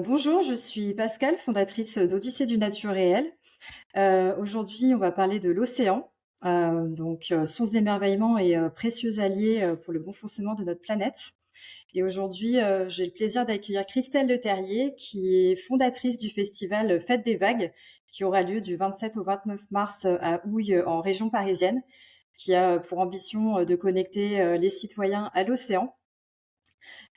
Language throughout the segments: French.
Bonjour, je suis Pascale, fondatrice d'Odyssée du naturel. Aujourd'hui, on va parler de l'océan, source d'émerveillement et précieux allié pour le bon fonctionnement de notre planète. Et aujourd'hui, j'ai le plaisir d'accueillir Christelle Leterrier, qui est fondatrice du festival Fête des Vagues, qui aura lieu du 27 au 29 mars à Houille, en région parisienne, qui a pour ambition de connecter les citoyens à l'océan.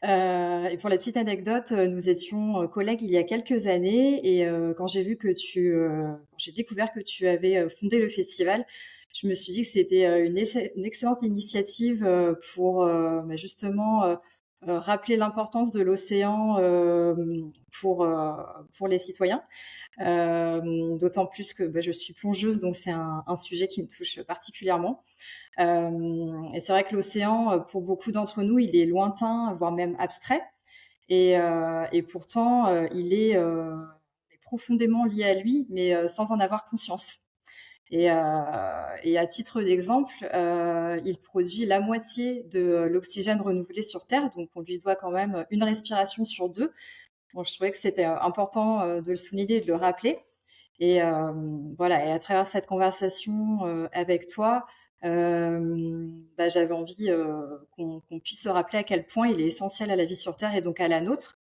Et pour la petite anecdote, nous étions collègues il y a quelques années et quand quand j'ai découvert que tu avais fondé le festival, je me suis dit que c'était une excellente initiative pour rappeler l'importance de l'océan pour les citoyens. D'autant plus que je suis plongeuse, donc c'est un sujet qui me touche particulièrement. Et c'est vrai que l'océan, pour beaucoup d'entre nous, il est lointain, voire même abstrait. Et pourtant, est profondément lié à lui, mais sans en avoir conscience. Et à titre d'exemple, il produit la moitié de l'oxygène renouvelé sur Terre, donc on lui doit quand même une respiration sur deux. Donc je trouvais que c'était important de le souligner et de le rappeler. Voilà, et à travers cette conversation avec toi, j'avais envie qu'on puisse se rappeler à quel point il est essentiel à la vie sur Terre et donc à la nôtre,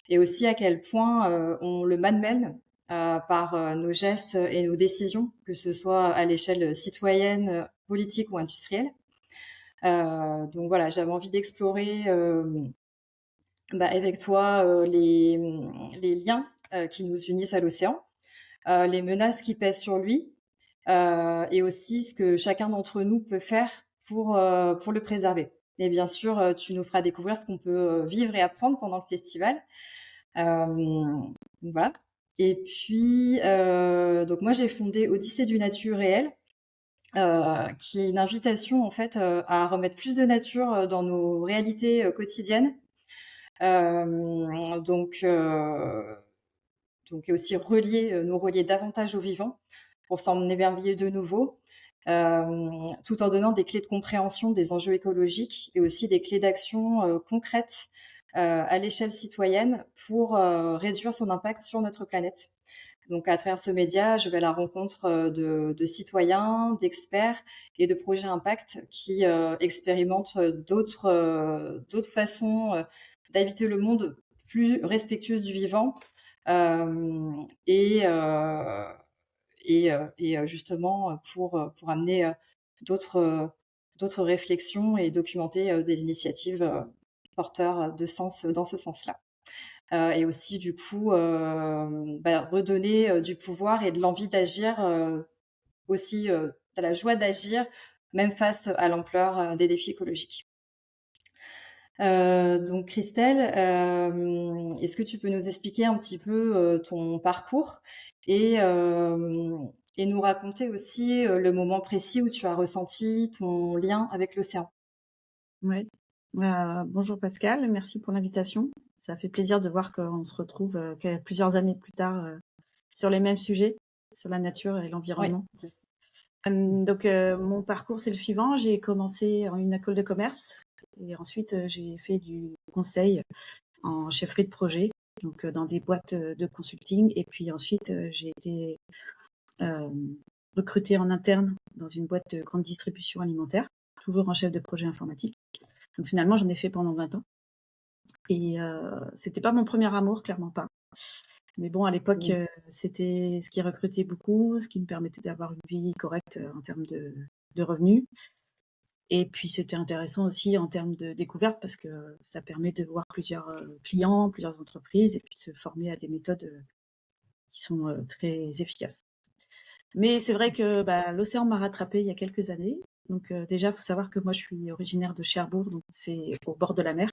et aussi à quel point on le malmène par nos gestes et nos décisions, que ce soit à l'échelle citoyenne, politique ou industrielle. Donc voilà, j'avais envie d'explorer avec toi les liens qui nous unissent à l'océan, les menaces qui pèsent sur lui, et aussi ce que chacun d'entre nous peut faire pour le préserver. Et bien sûr, tu nous feras découvrir ce qu'on peut vivre et apprendre pendant le festival. Donc voilà. Et puis, donc moi, j'ai fondé Odyssée du naturel, qui est une invitation en fait à remettre plus de nature dans nos réalités quotidiennes. Euh, donc, euh, et aussi nous relier davantage au vivant pour s'en émerveiller de nouveau, tout en donnant des clés de compréhension des enjeux écologiques et aussi des clés d'action concrètes à l'échelle citoyenne pour réduire son impact sur notre planète. Donc, à travers ce média, je vais à la rencontre de citoyens, d'experts et de projets impact qui expérimentent d'autres façons d'habiter le monde plus respectueuses du vivant, euh, et, euh, justement pour amener d'autres d'autres réflexions et documenter des initiatives porteurs de sens dans ce sens-là. Et aussi du coup redonner du pouvoir et de l'envie d'agir, aussi de la joie d'agir même face à l'ampleur des défis écologiques. Donc Christelle, est-ce que tu peux nous expliquer un petit peu ton parcours et, euh, et nous raconter aussi le moment précis où tu as ressenti ton lien avec l'océan? Ouais. Bonjour Pascal, merci pour l'invitation. Ça fait plaisir de voir qu'on se retrouve plusieurs années plus tard sur les mêmes sujets, sur la nature et Oui. l'environnement. Mon parcours, c'est le suivant. J'ai commencé en une école de commerce et ensuite j'ai fait du conseil en chefferie de projet, donc dans des boîtes de consulting. Et puis ensuite, j'ai été euh, recrutée en interne dans une boîte de grande distribution alimentaire, toujours en chef de projet informatique. Donc finalement, j'en ai fait pendant 20 ans. Et c'était pas mon premier amour, clairement pas. Mais bon, à l'époque, Mm. c'était ce qui recrutait beaucoup, ce qui me permettait d'avoir une vie correcte en termes de revenus. Et puis c'était intéressant aussi en termes de découverte parce que ça permet de voir plusieurs clients, plusieurs entreprises et puis de se former à des méthodes qui sont très efficaces. Mais c'est vrai que l'océan m'a rattrapée il y a quelques années. Donc déjà, il faut savoir que moi, je suis originaire de Cherbourg, donc c'est au bord de la mer.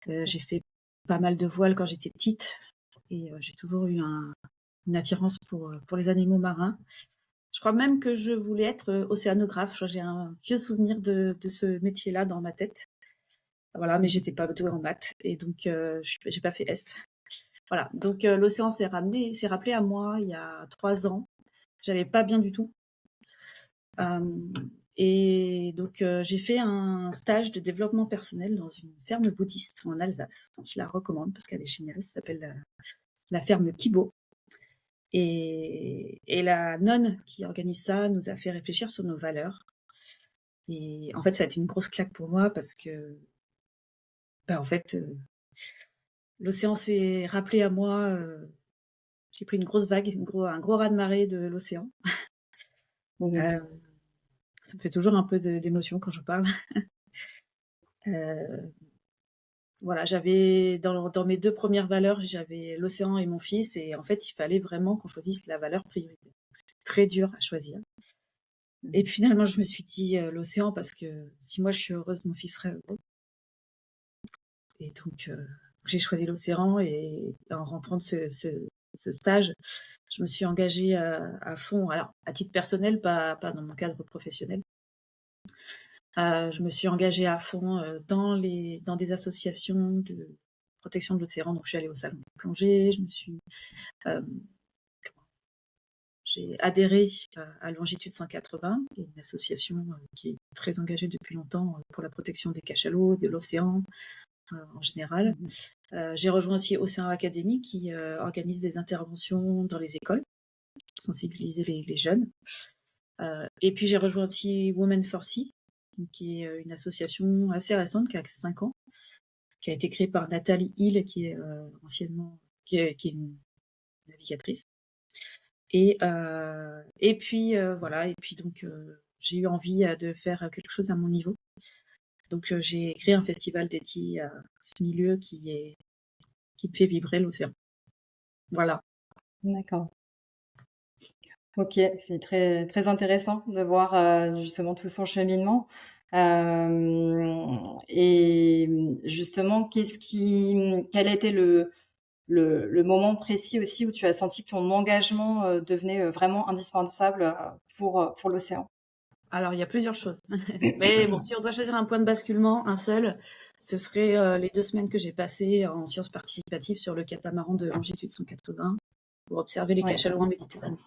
J'ai fait pas mal de voile quand j'étais petite et j'ai toujours eu une attirance pour les animaux marins. Je crois même que je voulais être océanographe. J'ai un vieux souvenir de ce métier-là dans ma tête. Voilà, mais j'étais pas douée en maths et donc j'ai pas fait S. Voilà, donc l'océan s'est rappelé à moi il y a 3 ans. J'allais pas bien du tout. Euh, Et donc, j'ai fait un stage de développement personnel dans une ferme bouddhiste en Alsace. Je la recommande parce qu'elle est géniale. Ça s'appelle la ferme Kibo. Et la nonne qui organise ça nous a fait réfléchir sur nos valeurs. Et en fait, ça a été une grosse claque pour moi parce que, en fait, l'océan s'est rappelé à moi. J'ai pris une grosse vague, un gros raz-de-marée de l'océan. Mmh. Euh, Ça me fait toujours un peu d'émotion quand je parle. Euh, voilà, j'avais dans mes 2 premières valeurs, j'avais l'océan et mon fils, et en fait, il fallait vraiment qu'on choisisse la valeur prioritaire. C'était très dur à choisir. Et puis finalement, je me suis dit l'océan parce que si moi je suis heureuse, mon fils serait heureux. Et donc, j'ai choisi l'océan, et en rentrant de ce stage, je me suis engagée à fond. Alors, à titre personnel, pas dans mon cadre professionnel. Je me suis engagée à fond dans des associations de protection de l'océan. Donc, je suis allée au salon de plongée. J'ai adhéré à Longitude 180, qui est une association qui est très engagée depuis longtemps pour la protection des cachalots, de l'océan en général. J'ai rejoint aussi Océan Academy, qui organise des interventions dans les écoles pour sensibiliser les jeunes. Et puis j'ai rejoint aussi Women for Sea, qui est une association assez récente, qui a 5 ans, qui a été créée par Nathalie Hill, qui est qui est une navigatrice. Et puis voilà, et puis donc j'ai eu envie de faire quelque chose à mon niveau. Donc j'ai créé un festival dédié à ce milieu qui me fait vibrer l'océan. Voilà. D'accord. OK, c'est très très intéressant de voir, justement tout son cheminement. Et justement, quel était le moment précis aussi où tu as senti que ton engagement, devenait, vraiment indispensable, pour l'océan? Alors il y a plusieurs choses. Mais bon, si on doit choisir un point de basculement, un seul, ce serait les 2 semaines que j'ai passées en sciences participatives sur le catamaran de Longitude 180 pour observer les Ouais, cachalots en Méditerranée.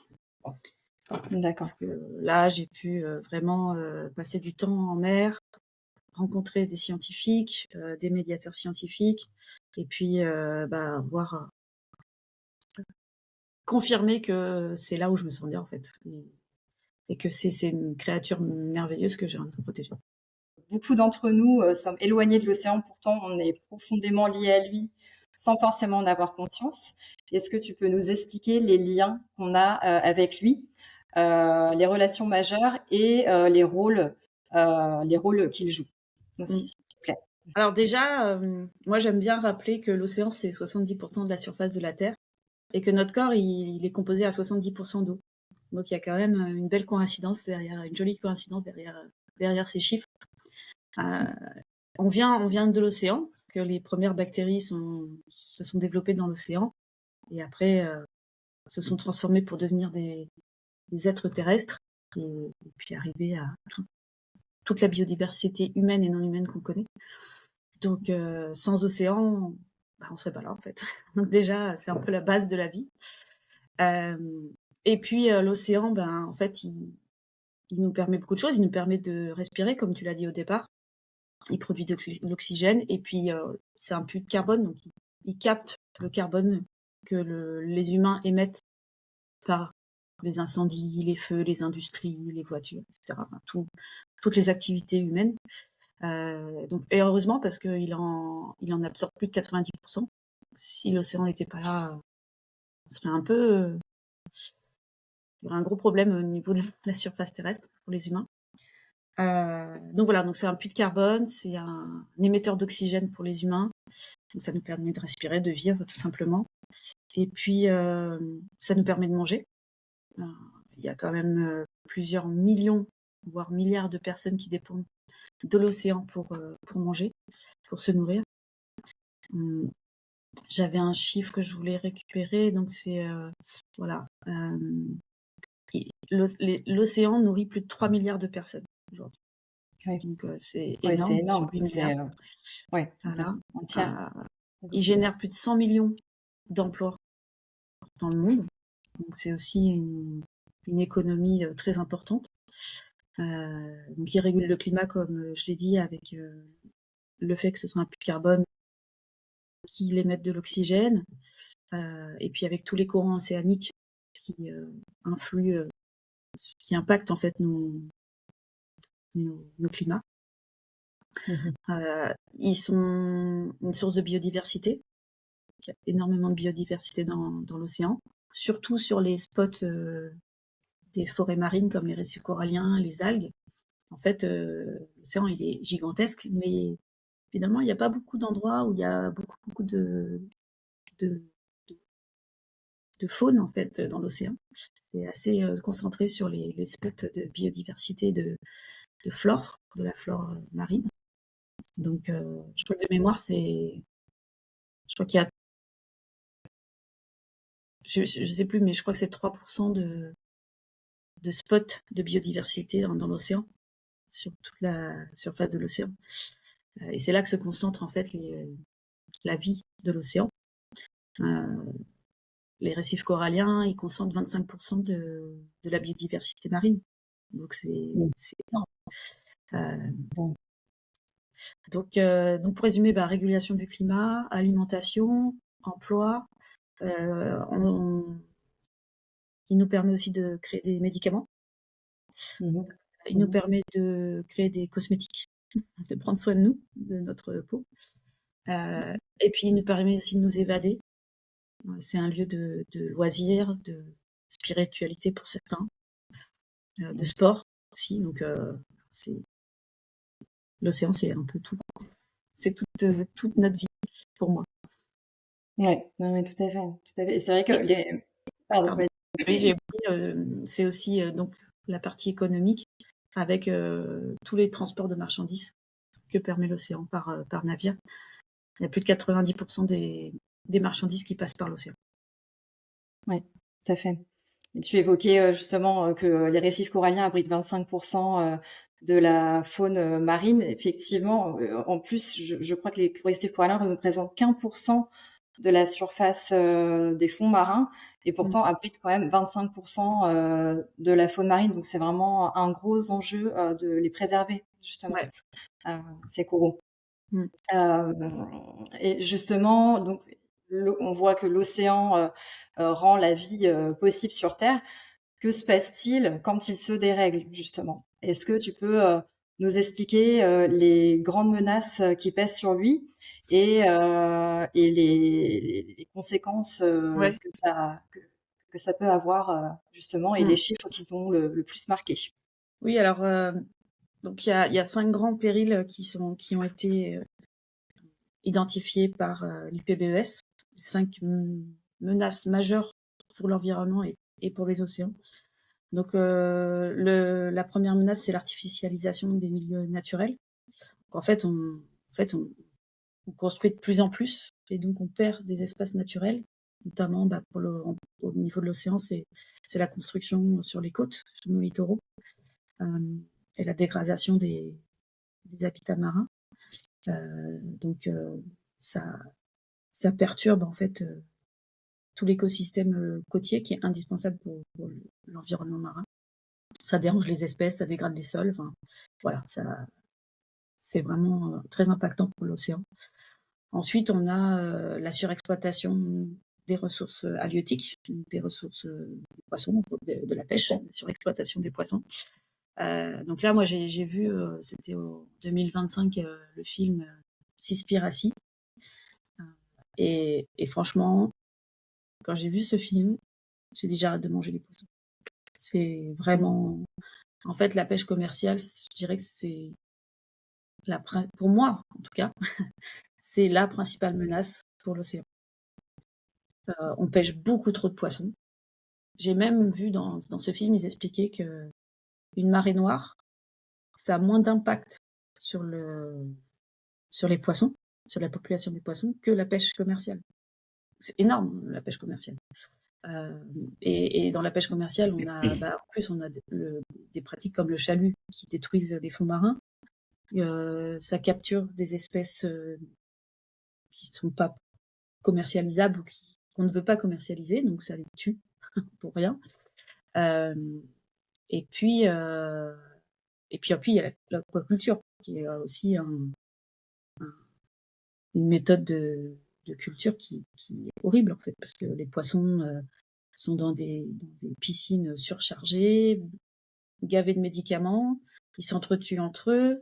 d'accord. Parce que là, j'ai pu vraiment passer du temps en mer, rencontrer des scientifiques, des médiateurs scientifiques, et puis voir confirmer que c'est là où je me sens bien en fait, et que c'est une créature merveilleuse que j'ai envie de protéger. Beaucoup d'entre nous, sommes éloignés de l'océan, pourtant on est profondément liés à lui, sans forcément en avoir conscience. Est-ce que tu peux nous expliquer les liens qu'on a, avec lui, les relations majeures et les rôles qu'il joue Mm. aussi, s'il te plaît? Alors déjà, moi j'aime bien rappeler que l'océan c'est 70% de la surface de la Terre, et que notre corps il est composé à 70% d'eau. Donc il y a quand même une belle coïncidence derrière, une jolie coïncidence derrière ces chiffres. Euh, on vient de l'océan, que les premières bactéries se sont développées dans l'océan, et après se sont transformées pour devenir des êtres terrestres, et puis arriver à toute la biodiversité humaine et non humaine qu'on connaît. Donc sans océan, on serait pas là en fait. Donc déjà, c'est un peu la base de la vie. Et puis l'océan, en fait, il nous permet beaucoup de choses. Il nous permet de respirer, comme tu l'as dit au départ. Il produit de l'oxygène, et puis c'est un puits de carbone, donc il capte le carbone que les humains émettent par les incendies, les feux, les industries, les voitures, etc. Toutes les activités humaines. Et heureusement, parce qu'il en absorbe plus de 90%. Si l'océan n'était pas là, on serait il y aurait un gros problème au niveau de la surface terrestre pour les humains. Donc voilà, donc c'est un puits de carbone, c'est un émetteur d'oxygène pour les humains. Donc ça nous permet de respirer, de vivre tout simplement. Et puis ça nous permet de manger. Il y a quand même plusieurs millions, voire milliards de personnes qui dépendent de l'océan pour manger, pour se nourrir. J'avais un chiffre que je voulais récupérer, donc c'est voilà. L'océan nourrit plus de 3 milliards de personnes aujourd'hui. Oui. Donc c'est Ouais, c'est énorme, sur énorme. 8 C'est, milliards. ouais, Voilà. entière. Il génère plus de 100 millions d'emplois dans le monde. Donc c'est aussi une économie très importante. Donc ils régulent le climat, comme je l'ai dit, avec le fait que ce soit un puits de carbone qui émettent de l'oxygène, et puis avec tous les courants océaniques qui influent, qui impactent en fait nos climats. Mmh. Ils sont une source de biodiversité. Il y a énormément de biodiversité dans l'océan, surtout sur les spots des forêts marines comme les récifs coralliens, les algues. En fait, l'océan il est gigantesque, mais finalement il n'y a pas beaucoup d'endroits où il y a beaucoup de, de faune en fait dans l'océan. C'est assez concentré sur les spots de biodiversité de flore, de la flore marine. Donc, je crois que de mémoire, je crois qu'il y a, je sais plus, mais je crois que c'est 3% de spots de biodiversité dans l'océan, sur toute la surface de l'océan. Et c'est là que se concentre en fait la vie de l'océan. Les récifs coralliens, ils concentrent 25% de la biodiversité marine. Donc Mmh. c'est énorme. Euh, Mmh. donc pour résumer, régulation du climat, alimentation, emploi. Il nous permet aussi de créer des médicaments. Mmh mh. Il nous Mmh. permet de créer des cosmétiques, de prendre soin de nous, de notre peau. Et puis il nous permet aussi de nous évader. C'est un lieu de loisirs, de spiritualité pour certains, de Mmh. sport aussi. Donc c'est l'océan, c'est un peu tout. C'est toute notre vie pour moi. Ouais, ouais, ouais, tout à fait, tout à fait et c'est vrai que Et les pardon, pardon. vas-y. Oui, j'ai oublié, c'est aussi, donc la partie économique avec, tous les transports de marchandises que permet l'océan par navire. Il y a plus de 90 des marchandises qui passent par l'océan. Ouais, tout à fait et tu évoquais, justement, que les récifs coralliens abritent 25 de la faune, marine. Effectivement, en plus, je crois que les récifs coralliens ne représentent qu'1 de la surface, des fonds marins et Mmh. pourtant abritent quand même 25 de la faune marine. Donc c'est vraiment un gros enjeu, de les préserver justement, Ouais. ces coraux. Mmh. Et justement, donc, on voit que l'océan rend la vie possible sur Terre. Que se passe-t-il quand il se dérègle, justement? Est-ce que tu peux nous expliquer les grandes menaces qui pèsent sur lui et les conséquences Ouais. que ça peut avoir, justement, et les Mmh. chiffres qui t'ont le plus marqué? Oui, alors, donc il y a 5 grands périls qui ont été, identifiés par, l'IPBES. 5 menaces majeures pour l'environnement et pour les océans. Donc, la première menace, c'est l'artificialisation des milieux naturels. Donc en fait, on construit de plus en plus et donc on perd des espaces naturels, notamment, au niveau de l'océan, c'est la construction sur les côtes, sur nos littoraux, et la dégradation des habitats marins. Donc ça ça perturbe en fait, tout l'écosystème, côtier qui est indispensable pour l'environnement marin. Ça dérange les espèces, ça dégrade les sols, enfin voilà, ça c'est vraiment, très impactant pour l'océan. Ensuite, on a, la surexploitation des ressources, halieutiques, donc des ressources, des poissons, donc de la pêche, la surexploitation des poissons. Donc là, moi, j'ai vu, c'était en 2025, le film, Seaspiracy, et franchement, quand j'ai vu ce film, j'ai dit: «J'arrête de manger les poissons». C'est vraiment en fait, la pêche commerciale, je dirais que c'est pour moi, en tout cas, c'est la principale menace pour l'océan. On pêche beaucoup trop de poissons. J'ai même vu dans ce film, ils expliquaient qu'une marée noire, ça a moins d'impact sur sur les poissons, sur la population des poissons, que la pêche commerciale. C'est énorme, la pêche commerciale. Et dans la pêche commerciale, on a, en plus, on a des pratiques comme le chalut qui détruisent les fonds marins. Ça capture des espèces qui ne sont pas commercialisables ou qu'on ne veut pas commercialiser, donc ça les tue pour rien. Euh, et puis, Et puis il y a l'aquaculture, qui est aussi une méthode de culture qui est horrible, en fait, parce que les poissons sont dans des piscines surchargées, gavés de médicaments, ils s'entretuent entre eux,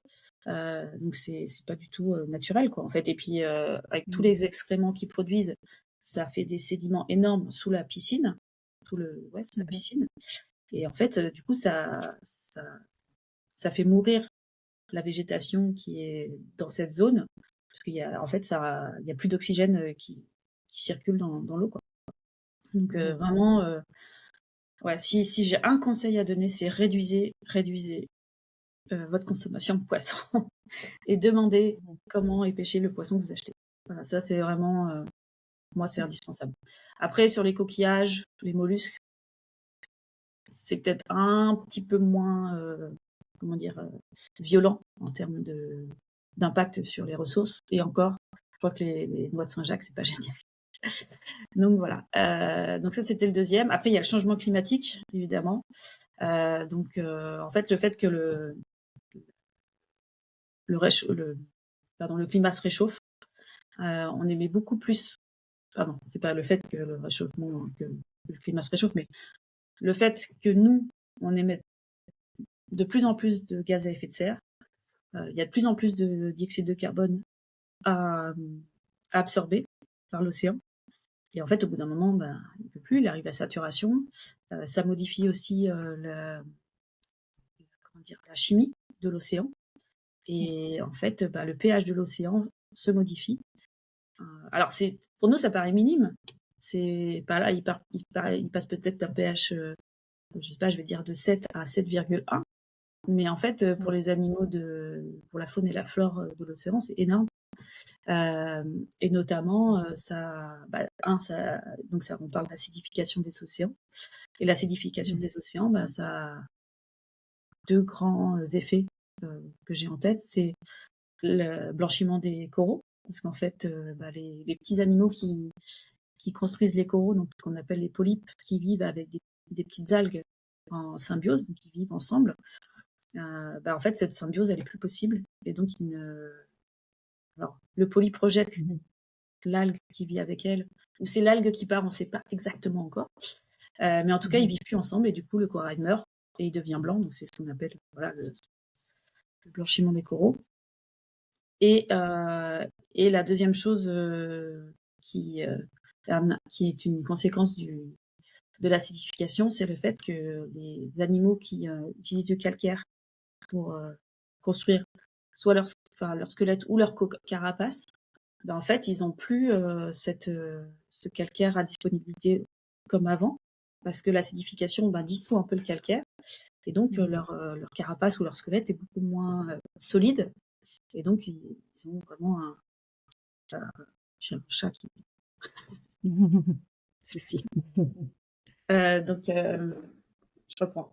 donc c'est pas du tout naturel, quoi, en fait. Et puis avec tous les excréments qu'ils produisent, ça fait des sédiments énormes sous la piscine, sous la piscine. Et en fait, du coup, ça fait mourir la végétation qui est dans cette zone, parce qu'il y a, en fait, il y a plus d'oxygène qui circule dans l'eau, quoi. Donc vraiment, ouais, si j'ai un conseil à donner, c'est réduisez votre consommation de poisson et demandez comment est pêché le poisson que vous achetez. Voilà, ça c'est vraiment, moi c'est indispensable. Après sur les coquillages, les mollusques, c'est peut-être un petit peu moins, comment dire, violent en termes d'impact sur les ressources. Et encore, je crois que les noix de Saint-Jacques, c'est pas génial. Donc voilà. Donc ça c'était le deuxième. Après il y a le changement climatique évidemment. Donc en fait le fait que le climat se réchauffe, on émet beaucoup plus. Pardon, c'est pas le fait que le climat se réchauffe, mais le fait que nous on émette de plus en plus de gaz à effet de serre. Il y a de plus en plus de dioxyde de carbone à absorber par l'océan. Et en fait, au bout d'un moment, il peut plus, il arrive à saturation. Ça modifie aussi la chimie de l'océan. Et en fait, le pH de l'océan se modifie. Alors, pour nous, ça paraît minime. C'est pas là, il passe peut-être d'un pH, je sais pas, je vais dire de 7 à 7,1. Mais en fait, pour les animaux pour la faune et la flore de l'océan, c'est énorme. Et notamment, on parle d'acidification des océans. Et l'acidification des océans, ça a deux grands effets que j'ai en tête. C'est le blanchiment des coraux, parce qu'en fait, les petits animaux qui construisent les coraux, donc qu'on appelle les polypes, qui vivent avec des petites algues en symbiose, donc ils vivent ensemble. En fait, cette symbiose, elle est plus possible. Et donc, alors, le polype projette l'algue qui vit avec elle, ou c'est l'algue qui part, on ne sait pas exactement encore. Mais en tout cas, ils vivent plus ensemble et du coup, le corail meurt et il devient blanc. Donc, c'est ce qu'on appelle le blanchiment des coraux. Et la deuxième chose qui est une conséquence de l'acidification, c'est le fait que les animaux qui utilisent du calcaire pour construire soit leur squelette ou leur carapace, en fait, ils n'ont plus ce calcaire à disponibilité comme avant, parce que l'acidification dissout un peu le calcaire, et donc leur carapace ou leur squelette est beaucoup moins solide, et donc ils ont vraiment j'ai un chat qui... Ceci. Donc, je reprends.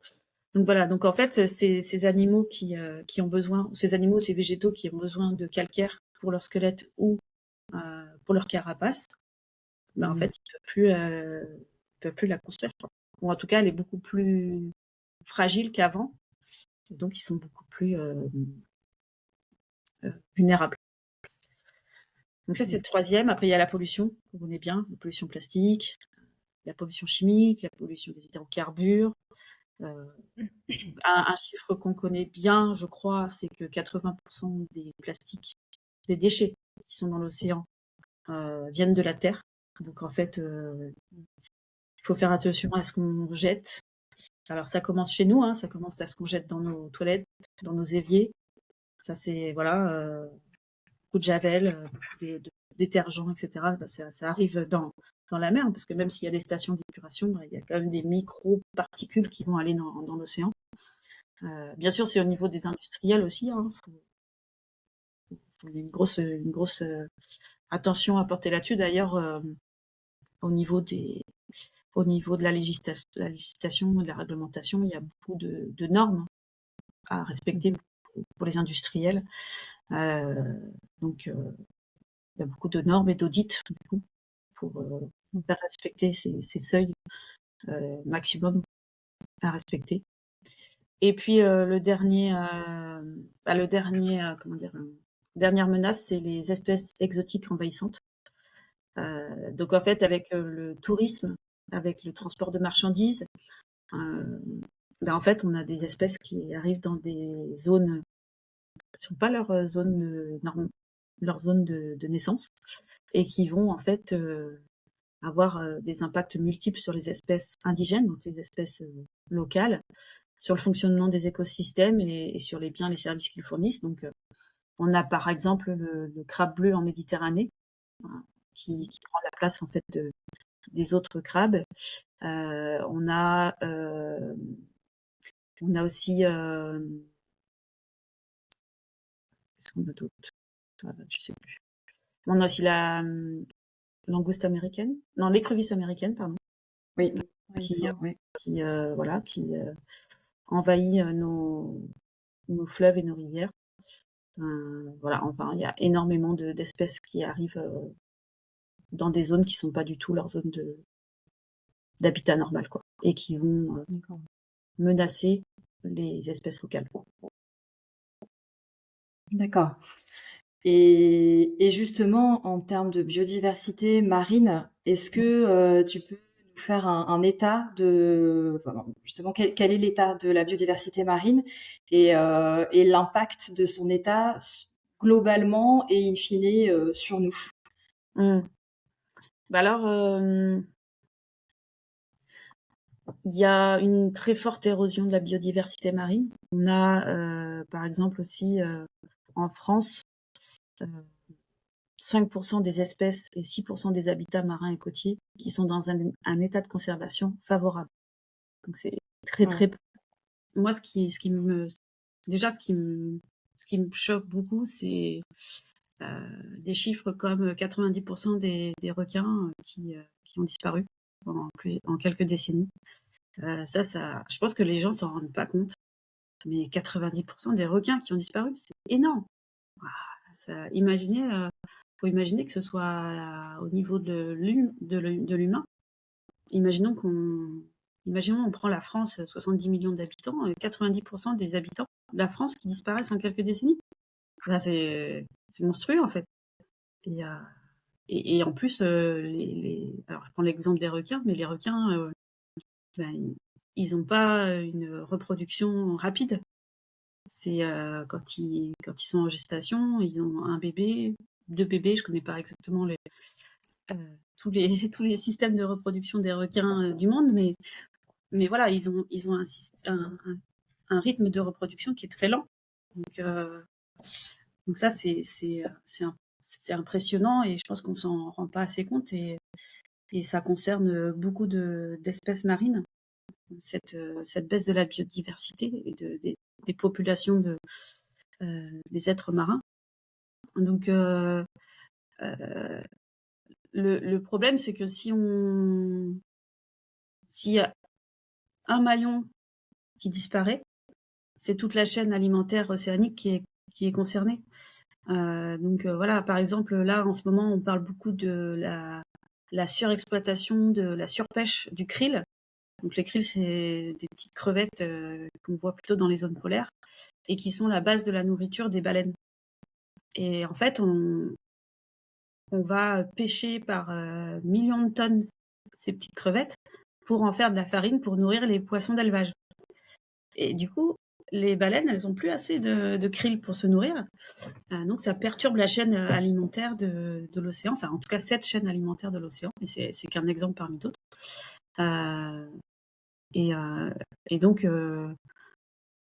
Donc voilà, donc en fait, ces animaux qui ont besoin, ces végétaux qui ont besoin de calcaire pour leur squelette ou pour leur carapace, en fait, ils peuvent plus la construire, quoi. Ou en tout cas, elle est beaucoup plus fragile qu'avant, et donc ils sont beaucoup plus vulnérables. Donc ça, c'est le troisième. Après, il y a la pollution, vous connaissez bien, la pollution plastique, la pollution chimique, la pollution des hydrocarbures. Un chiffre qu'on connaît bien, je crois, c'est que 80% des plastiques, des déchets qui sont dans l'océan viennent de la Terre. Donc en fait, il faut faire attention à ce qu'on jette. Alors ça commence chez nous, ça commence à ce qu'on jette dans nos toilettes, dans nos éviers. Ça c'est beaucoup de javel, de détergents, etc. Ça arrive dans la mer, parce que même s'il y a des stations d'épuration, il y a quand même des micro-particules qui vont aller dans l'océan. Bien sûr, c'est au niveau des industriels aussi. Faut une grosse attention à porter là-dessus. D'ailleurs, au niveau de la législation, de la réglementation, il y a beaucoup de normes à respecter pour les industriels. Donc, il y a beaucoup de normes et d'audits pour faire respecter ces seuils maximum à respecter. Et puis dernière menace, c'est les espèces exotiques envahissantes. Donc en fait, avec le tourisme, avec le transport de marchandises, euh, en fait, on a des espèces qui arrivent dans des zones qui sont pas leur zone leur zone de naissance, et qui vont en fait avoir des impacts multiples sur les espèces indigènes, donc les espèces locales, sur le fonctionnement des écosystèmes et sur les biens et les services qu'ils fournissent. Donc, on a par exemple le crabe bleu en Méditerranée, qui prend la place en fait des autres crabes. On a aussi, qu'est-ce qu'on a d'autre? Je sais plus. On a aussi la langouste américaine, non, l'écrevisse américaine, pardon, Oui, oui, il me qui, semble, oui. voilà, qui envahit nos fleuves et nos rivières. Voilà, enfin, il y a énormément d'espèces qui arrivent dans des zones qui sont pas du tout leur zone d'habitat normal, quoi, et qui vont D'accord. menacer les espèces locales. D'accord. Et justement, en termes de biodiversité marine, est-ce que tu peux nous faire un état de, enfin, justement, quel est l'état de la biodiversité marine et l'impact de son état globalement et in fine sur nous? Mmh. Alors, il y a une très forte érosion de la biodiversité marine. On a, par exemple aussi, en France, 5% des espèces et 6% des habitats marins et côtiers qui sont dans un état de conservation favorable. Donc c'est très, Ouais. très... Moi, déjà, ce qui me choque beaucoup, c'est des chiffres comme 90% des requins qui ont disparu en quelques décennies. Je pense que les gens s'en rendent pas compte, mais 90% des requins qui ont disparu, c'est énorme. Faut imaginer que ce soit au niveau de l'humain. Imaginons on prend la France, 70 millions d'habitants, 90% des habitants de la France qui disparaissent en quelques décennies. Là, c'est monstrueux en fait. Et, euh, et en plus, alors je prends l'exemple des requins, mais les requins, ils n'ont pas une reproduction rapide. C'est quand ils sont en gestation, ils ont un bébé, 2 bébés. Je connais pas exactement euh, tous les systèmes de reproduction des requins du monde, mais voilà, ils ont un rythme de reproduction qui est très lent. Donc, donc ça, c'est impressionnant, et je pense qu'on s'en rend pas assez compte, et ça concerne beaucoup d'espèces marines, cette baisse de la biodiversité et des populations des êtres marins. Donc, le problème, c'est que s'il y a un maillon qui disparaît, c'est toute la chaîne alimentaire océanique qui est concernée. Donc voilà, par exemple, là, en ce moment, on parle beaucoup de la surexploitation, de la surpêche du krill. Donc les krills, c'est des petites crevettes qu'on voit plutôt dans les zones polaires, et qui sont la base de la nourriture des baleines. Et en fait, on va pêcher par millions de tonnes ces petites crevettes pour en faire de la farine pour nourrir les poissons d'élevage. Et du coup, les baleines, elles ont plus assez de krill pour se nourrir. Donc ça perturbe la chaîne alimentaire de l'océan, enfin en tout cas cette chaîne alimentaire de l'océan, et c'est qu'un exemple parmi d'autres. Euh, et, euh, et donc,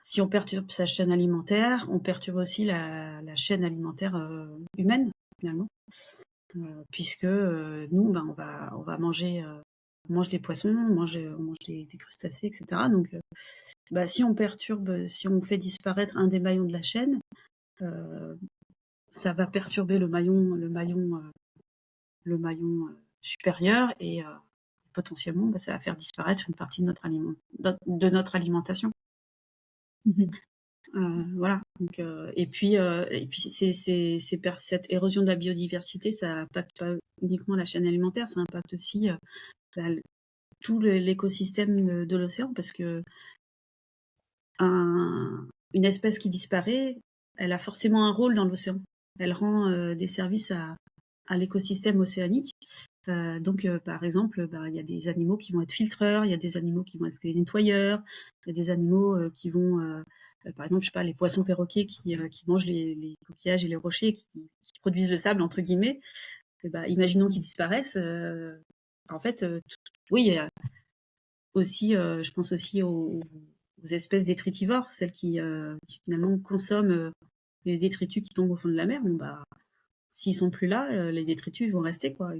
si on perturbe sa chaîne alimentaire, on perturbe aussi la chaîne alimentaire humaine, finalement. Puisque nous, on va manger, on mange les poissons, on mange des crustacés, etc. Donc, si on perturbe, si on fait disparaître un des maillons de la chaîne, ça va perturber le maillon supérieur, et potentiellement, ça va faire disparaître une partie de notre alimentation. Voilà. Donc, et puis cette érosion de la biodiversité, ça impacte pas uniquement la chaîne alimentaire, ça impacte aussi tout l'écosystème de l'océan, parce que une espèce qui disparaît, elle a forcément un rôle dans l'océan. Elle rend des services à l'écosystème océanique. Donc, par exemple, il y a des animaux qui vont être filtreurs, il y a des animaux qui vont être des nettoyeurs, il y a des animaux qui vont, par exemple, je sais pas, les poissons perroquets qui mangent les coquillages et les rochers, qui produisent le sable, entre guillemets. Et imaginons qu'ils disparaissent. En fait, oui, il y a aussi, je pense aussi aux espèces détritivores, celles qui finalement consomment les détritus qui tombent au fond de la mer. Bon, s'ils sont plus là, les détritus ils vont rester, quoi.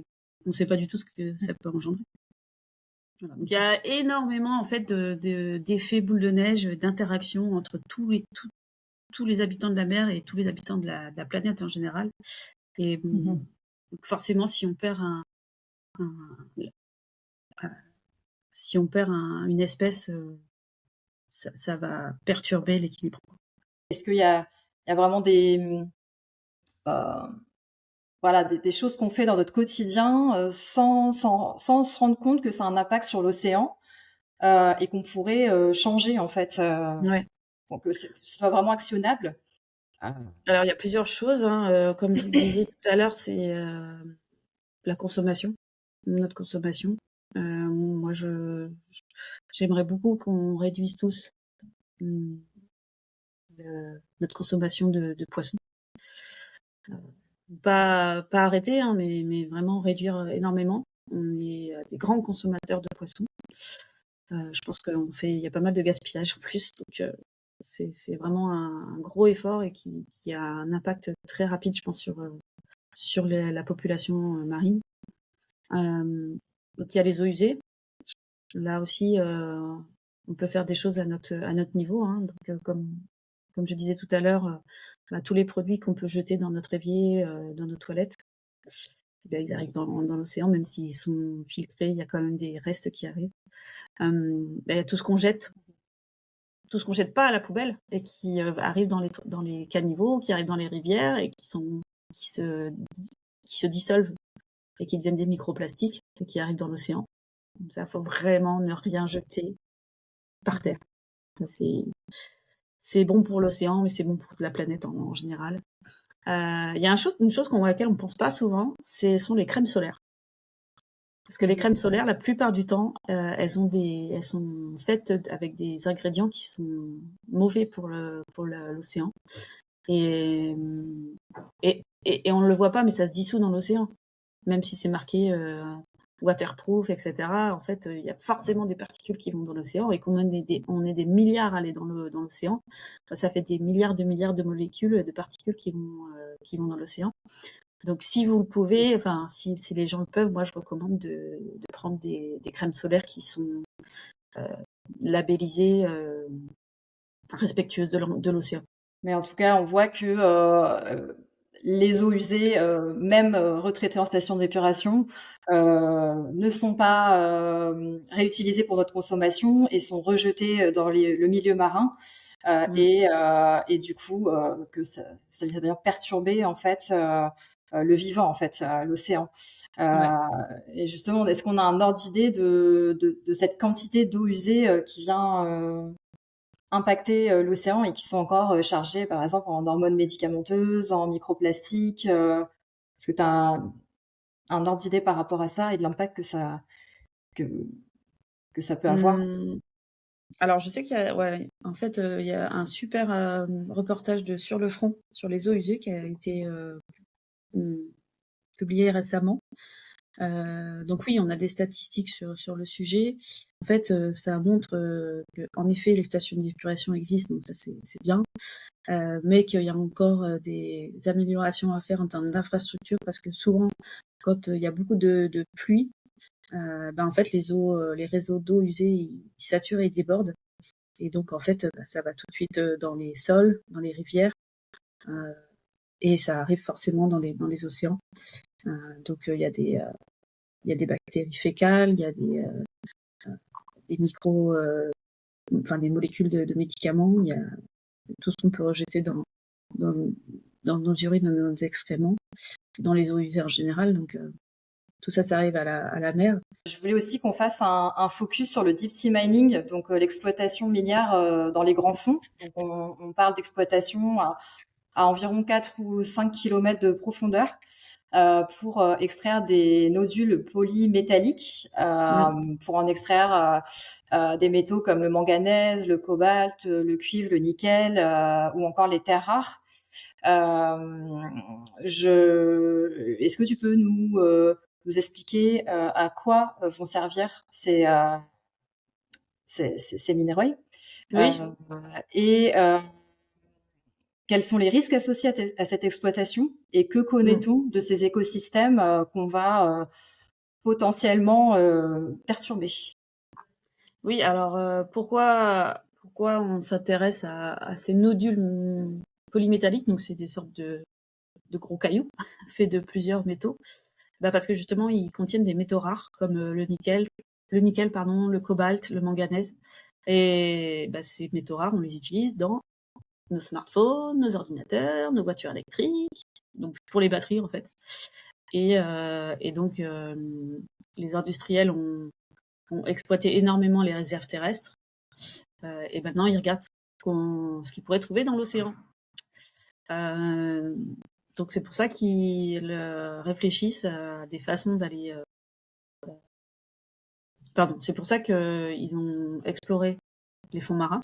On ne sait pas du tout ce que ça peut engendrer. Voilà. Donc il y a énormément en fait d'effets boule de neige, d'interactions entre tous les habitants de la mer et tous les habitants de la planète en général. Et Mhm. donc forcément, si on perd si on perd une espèce, ça va perturber l'équilibre. Est-ce qu'il y a vraiment euh, voilà, des choses qu'on fait dans notre quotidien sans se rendre compte que ça a un impact sur l'océan et qu'on pourrait changer en fait, Ouais. pour que ce soit vraiment actionnable? Ah. Alors il y a plusieurs choses, hein, comme je vous le disais tout à l'heure, c'est la consommation, notre consommation. Moi, j'aimerais beaucoup qu'on réduise tous hum, notre consommation de poissons. Pas arrêter, hein, mais vraiment réduire énormément. On est des grands consommateurs de poissons. Je pense il y a pas mal de gaspillage en plus, donc c'est vraiment un gros effort et qui a un impact très rapide, je pense, sur la population marine. Donc il y a les eaux usées. Là aussi, on peut faire des choses à notre niveau, hein. Donc comme je disais tout à l'heure, tous les produits qu'on peut jeter dans notre évier, dans nos toilettes, ils arrivent dans l'océan, même s'ils sont filtrés, il y a quand même des restes qui arrivent. Il y a tout ce qu'on jette pas à la poubelle et qui arrive dans les caniveaux, qui arrivent dans les rivières et qui se dissolvent et qui deviennent des microplastiques et qui arrivent dans l'océan. Donc ça, faut vraiment ne rien jeter par terre. C'est bon pour l'océan, mais c'est bon pour la planète en général. Il y a une chose à laquelle on pense pas souvent, ce sont les crèmes solaires. Parce que les crèmes solaires, la plupart du temps, elles sont faites avec des ingrédients qui sont mauvais pour l'océan. Et, et on ne le voit pas, mais ça se dissout dans l'océan. Même si c'est marqué waterproof, etc. En fait, il y a forcément des particules qui vont dans l'océan et qu'on on est des milliards à aller dans l'océan. Ça fait des milliards de molécules, de particules qui vont dans l'océan. Donc, si vous le pouvez, enfin, si les gens le peuvent, moi, je recommande de prendre des crèmes solaires qui sont labellisées, respectueuses de l'océan. Mais en tout cas, on voit que les eaux usées, même retraitées en station d'épuration, ne sont pas réutilisées pour notre consommation et sont rejetées dans le milieu marin. Et du coup, que ça vient perturber en fait le vivant, en fait, l'océan. Ouais. Et justement, est-ce qu'on a un ordre d'idée de cette quantité d'eau usée qui vient impacter l'océan et qui sont encore chargés, par exemple, en hormones médicamenteuses, en microplastiques. Est-ce que tu as un ordre d'idée par rapport à ça et de l'impact que, que ça peut avoir? Mmh. Alors je sais qu'il y a ouais, en fait, il y a un super, reportage de Sur le front, sur les eaux usées qui a été, mmh, publié récemment. Donc oui, on a des statistiques sur le sujet. En fait, ça montre, qu'en effet les stations d'épuration existent, donc ça c'est bien, mais qu'il y a encore, des améliorations à faire en termes d'infrastructure parce que souvent quand, il y a beaucoup de pluie, en fait les réseaux d'eau usée, ils saturent et débordent et donc en fait, ça va tout de suite, dans les sols, dans les rivières, heu et ça arrive forcément dans les océans. Donc il y a des bactéries fécales, il y a des micros, enfin des molécules de médicaments, il y a tout ce qu'on peut rejeter dans, dans nos urines, dans nos excréments, dans les eaux usées en général. Donc tout ça, ça arrive à la mer. Je voulais aussi qu'on fasse un focus sur le deep sea mining, donc l'exploitation minière dans les grands fonds. Donc on parle d'exploitation à environ 4 ou 5 kilomètres de profondeur pour extraire des nodules polymétalliques, pour en extraire des métaux comme le manganèse, le cobalt, le cuivre, le nickel ou encore les terres rares. Est-ce que tu peux nous expliquer à quoi vont servir ces minéraux Oui. et quels sont les risques associés à cette exploitation et que Mm. connaît-on de ces écosystèmes qu'on va potentiellement perturber? Oui, alors pourquoi on s'intéresse à ces nodules polymétalliques? Donc c'est des sortes de gros cailloux faits de plusieurs métaux. Bah parce que justement ils contiennent des métaux rares comme le nickel pardon, le cobalt, le manganèse. Et bah, ces métaux rares, on les utilise dans nos smartphones, nos ordinateurs, nos voitures électriques, donc pour les batteries en fait. Et donc les industriels ont exploité énormément les réserves terrestres. Et maintenant, ils regardent ce qu'ils pourraient trouver dans l'océan. Donc c'est pour ça qu'ils réfléchissent à des façons d'aller. Pardon, c'est pour ça qu'ils ont exploré les fonds marins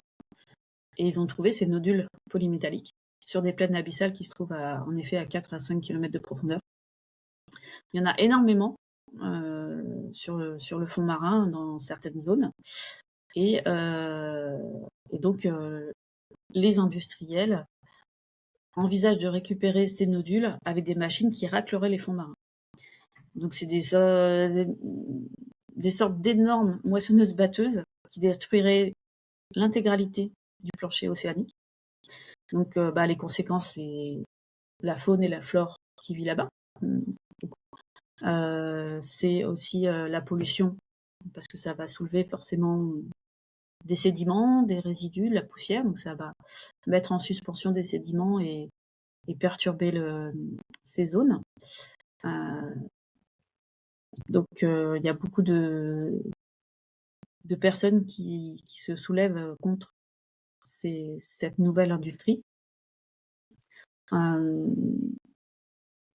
et ils ont trouvé ces nodules polymétalliques sur des plaines abyssales qui se trouvent en effet à 4 à 5 kilomètres de profondeur. Il y en a énormément sur le fond marin dans certaines zones. Et donc, les industriels envisagent de récupérer ces nodules avec des machines qui racleraient les fonds marins. Donc, c'est des sortes d'énormes moissonneuses-batteuses qui détruiraient l'intégralité du plancher océanique. Donc, les conséquences, c'est la faune et la flore qui vit là-bas. C'est aussi la pollution, parce que ça va soulever forcément des sédiments, des résidus, de la poussière, donc ça va mettre en suspension des sédiments et perturber ces zones. Donc il y a beaucoup de personnes qui se soulèvent contre cette nouvelle industrie.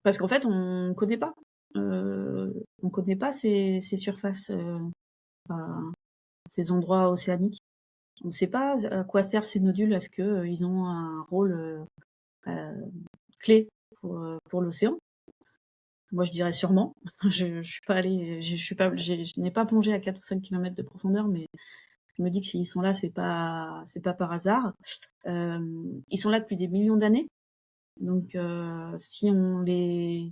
Parce qu'en fait, on connaît pas. On connaît pas ces surfaces, ces endroits océaniques. On ne sait pas à quoi servent ces nodules. Est-ce que ils ont un rôle clé pour l'océan? Moi, je dirais sûrement. Je suis pas allée, je n'ai pas plongé à 4 ou 5 kilomètres de profondeur, mais je me dis que s'ils sont là, c'est pas par hasard. Ils sont là depuis des millions d'années. Donc, si on les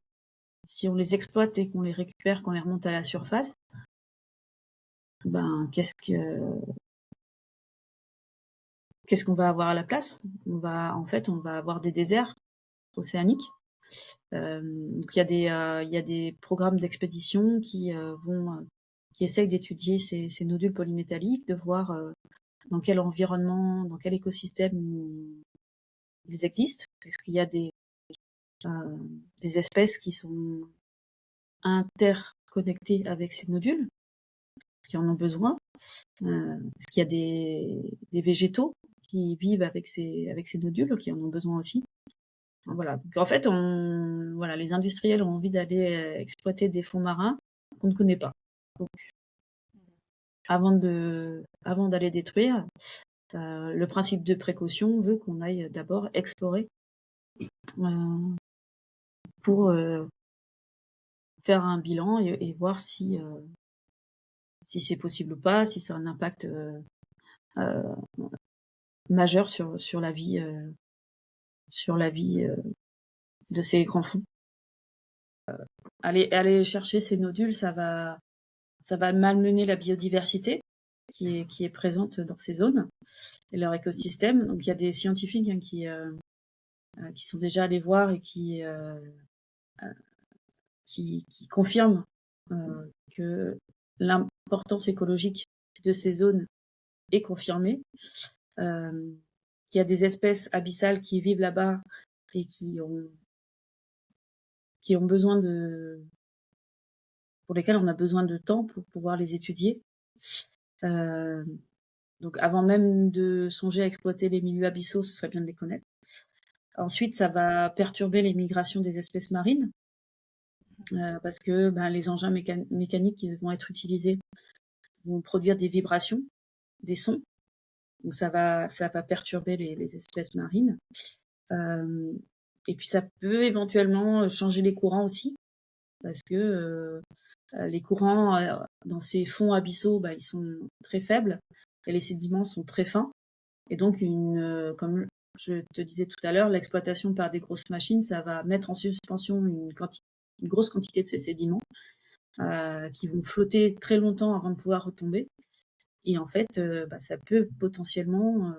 exploite et qu'on les récupère, qu'on les remonte à la surface, ben, qu'est-ce qu'on va avoir à la place? On va avoir des déserts océaniques. Donc il y a des programmes d'expédition qui essayent d'étudier ces nodules polymétalliques, de voir dans quel environnement, dans quel écosystème ils existent. Est-ce qu'il y a des espèces qui sont interconnectées avec ces nodules, qui en ont besoin? Est-ce qu'il y a des végétaux qui vivent avec ces nodules, qui en ont besoin aussi? Voilà. Donc, en fait, les industriels ont envie d'aller exploiter des fonds marins qu'on ne connaît pas. Donc, avant d'aller détruire, le principe de précaution veut qu'on aille d'abord explorer pour faire un bilan et voir si c'est possible ou pas, si ça a un impact majeur sur la vie de ces grands fonds. Aller chercher ces nodules, ça va malmener la biodiversité qui est présente dans ces zones et leur écosystème. Donc il y a des scientifiques qui sont déjà allés voir et qui confirment que l'importance écologique de ces zones est confirmée. Qu'il y a des espèces abyssales qui vivent là-bas et qui ont besoin pour lesquels on a besoin de temps pour pouvoir les étudier. Heu, donc avant même de songer à exploiter les milieux abyssaux, ce serait bien de les connaître. Ensuite, ça va perturber les migrations des espèces marines, parce que, ben, les engins mécaniques qui vont être utilisés vont produire des vibrations, des sons, donc ça va perturber les espèces marines. Hem Et puis ça peut éventuellement changer les courants aussi, parce que, les courants, dans ces fonds abyssaux, bah, ils sont très faibles et les sédiments sont très fins et donc comme je te disais tout à l'heure, l'exploitation par des grosses machines, ça va mettre en suspension une grosse quantité de ces sédiments, qui vont flotter très longtemps avant de pouvoir retomber et en fait, bah, ça peut potentiellement,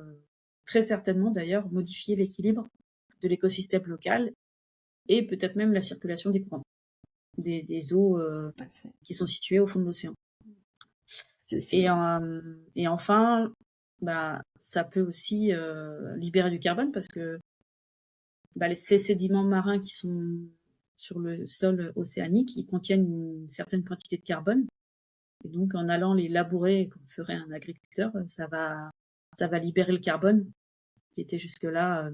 très certainement d'ailleurs, modifier l'équilibre de l'écosystème local et peut-être même la circulation des courants, des eaux, Ouais, c'est qui sont situées au fond de l'océan. Et c'est et enfin, bah, ça peut aussi, libérer du carbone parce que, bah, ces sédiments marins qui sont sur le sol océanique, ils contiennent une certaine quantité de carbone et donc en allant les labourer comme ferait un agriculteur, ça va libérer le carbone qui était jusque-là,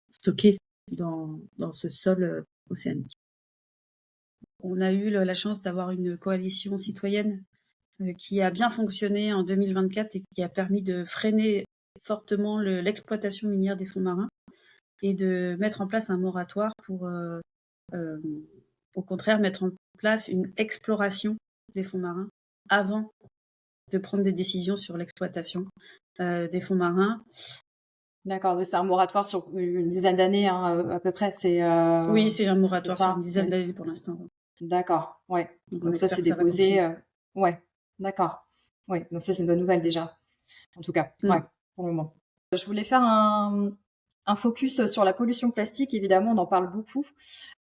stocké dans ce sol, océanique. On a eu la chance d'avoir une coalition citoyenne, qui a bien fonctionné en 2024 et qui a permis de freiner fortement l'exploitation minière des fonds marins et de mettre en place un moratoire pour, hem, au contraire mettre en place une exploration des fonds marins avant de prendre des décisions sur l'exploitation, des fonds marins. d'accord, donc c'est un moratoire sur une dizaine d'années, hein, à peu près, Oui, c'est un c'est moratoire sur une ça? dizaine C'est d'années pour l'instant, ouais. d'accord, ouais. Donc on Donc ça, espère c'est que ça va déposé, continuer. ouais, d'accord. Ouais, donc ça, c'est une bonne nouvelle déjà, en tout cas, ouais, Mmh. pour le moment. Je voulais faire un focus sur la pollution plastique. Évidemment, on en parle beaucoup,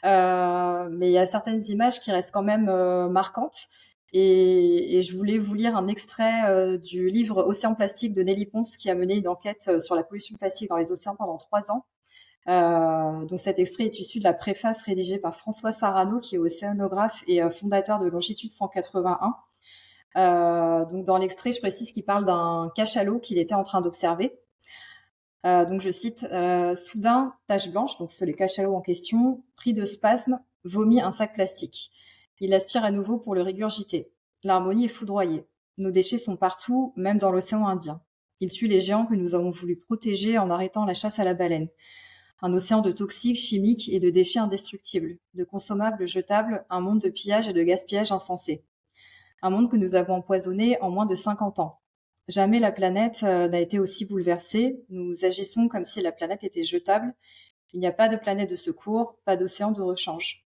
mais il y a certaines images qui restent quand même marquantes. Et je voulais vous lire un extrait du livre Océan plastique de Nelly Pons, qui a mené une enquête sur la pollution plastique dans les océans pendant 3 ans. Donc cet extrait est issu de la préface rédigée par François Sarano, qui est océanographe et fondateur de Longitude 181. Donc dans l'extrait, je précise qu'il parle d'un cachalot qu'il était en train d'observer. Donc je cite, soudain, tache blanche, donc c'est le cachalot en question, pris de spasmes, vomit un sac plastique. Il aspire à nouveau pour le régurgiter. L'harmonie est foudroyée. Nos déchets sont partout, même dans l'océan Indien. Il tue les géants que nous avons voulu protéger en arrêtant la chasse à la baleine. Un océan de toxiques, chimiques et de déchets indestructibles, de consommables jetables, un monde de pillage et de gaspillage insensé. Un monde que nous avons empoisonné en moins de 50 ans. Jamais la planète n'a été aussi bouleversée. Nous agissons comme si la planète était jetable. Il n'y a pas de planète de secours, pas d'océan de rechange.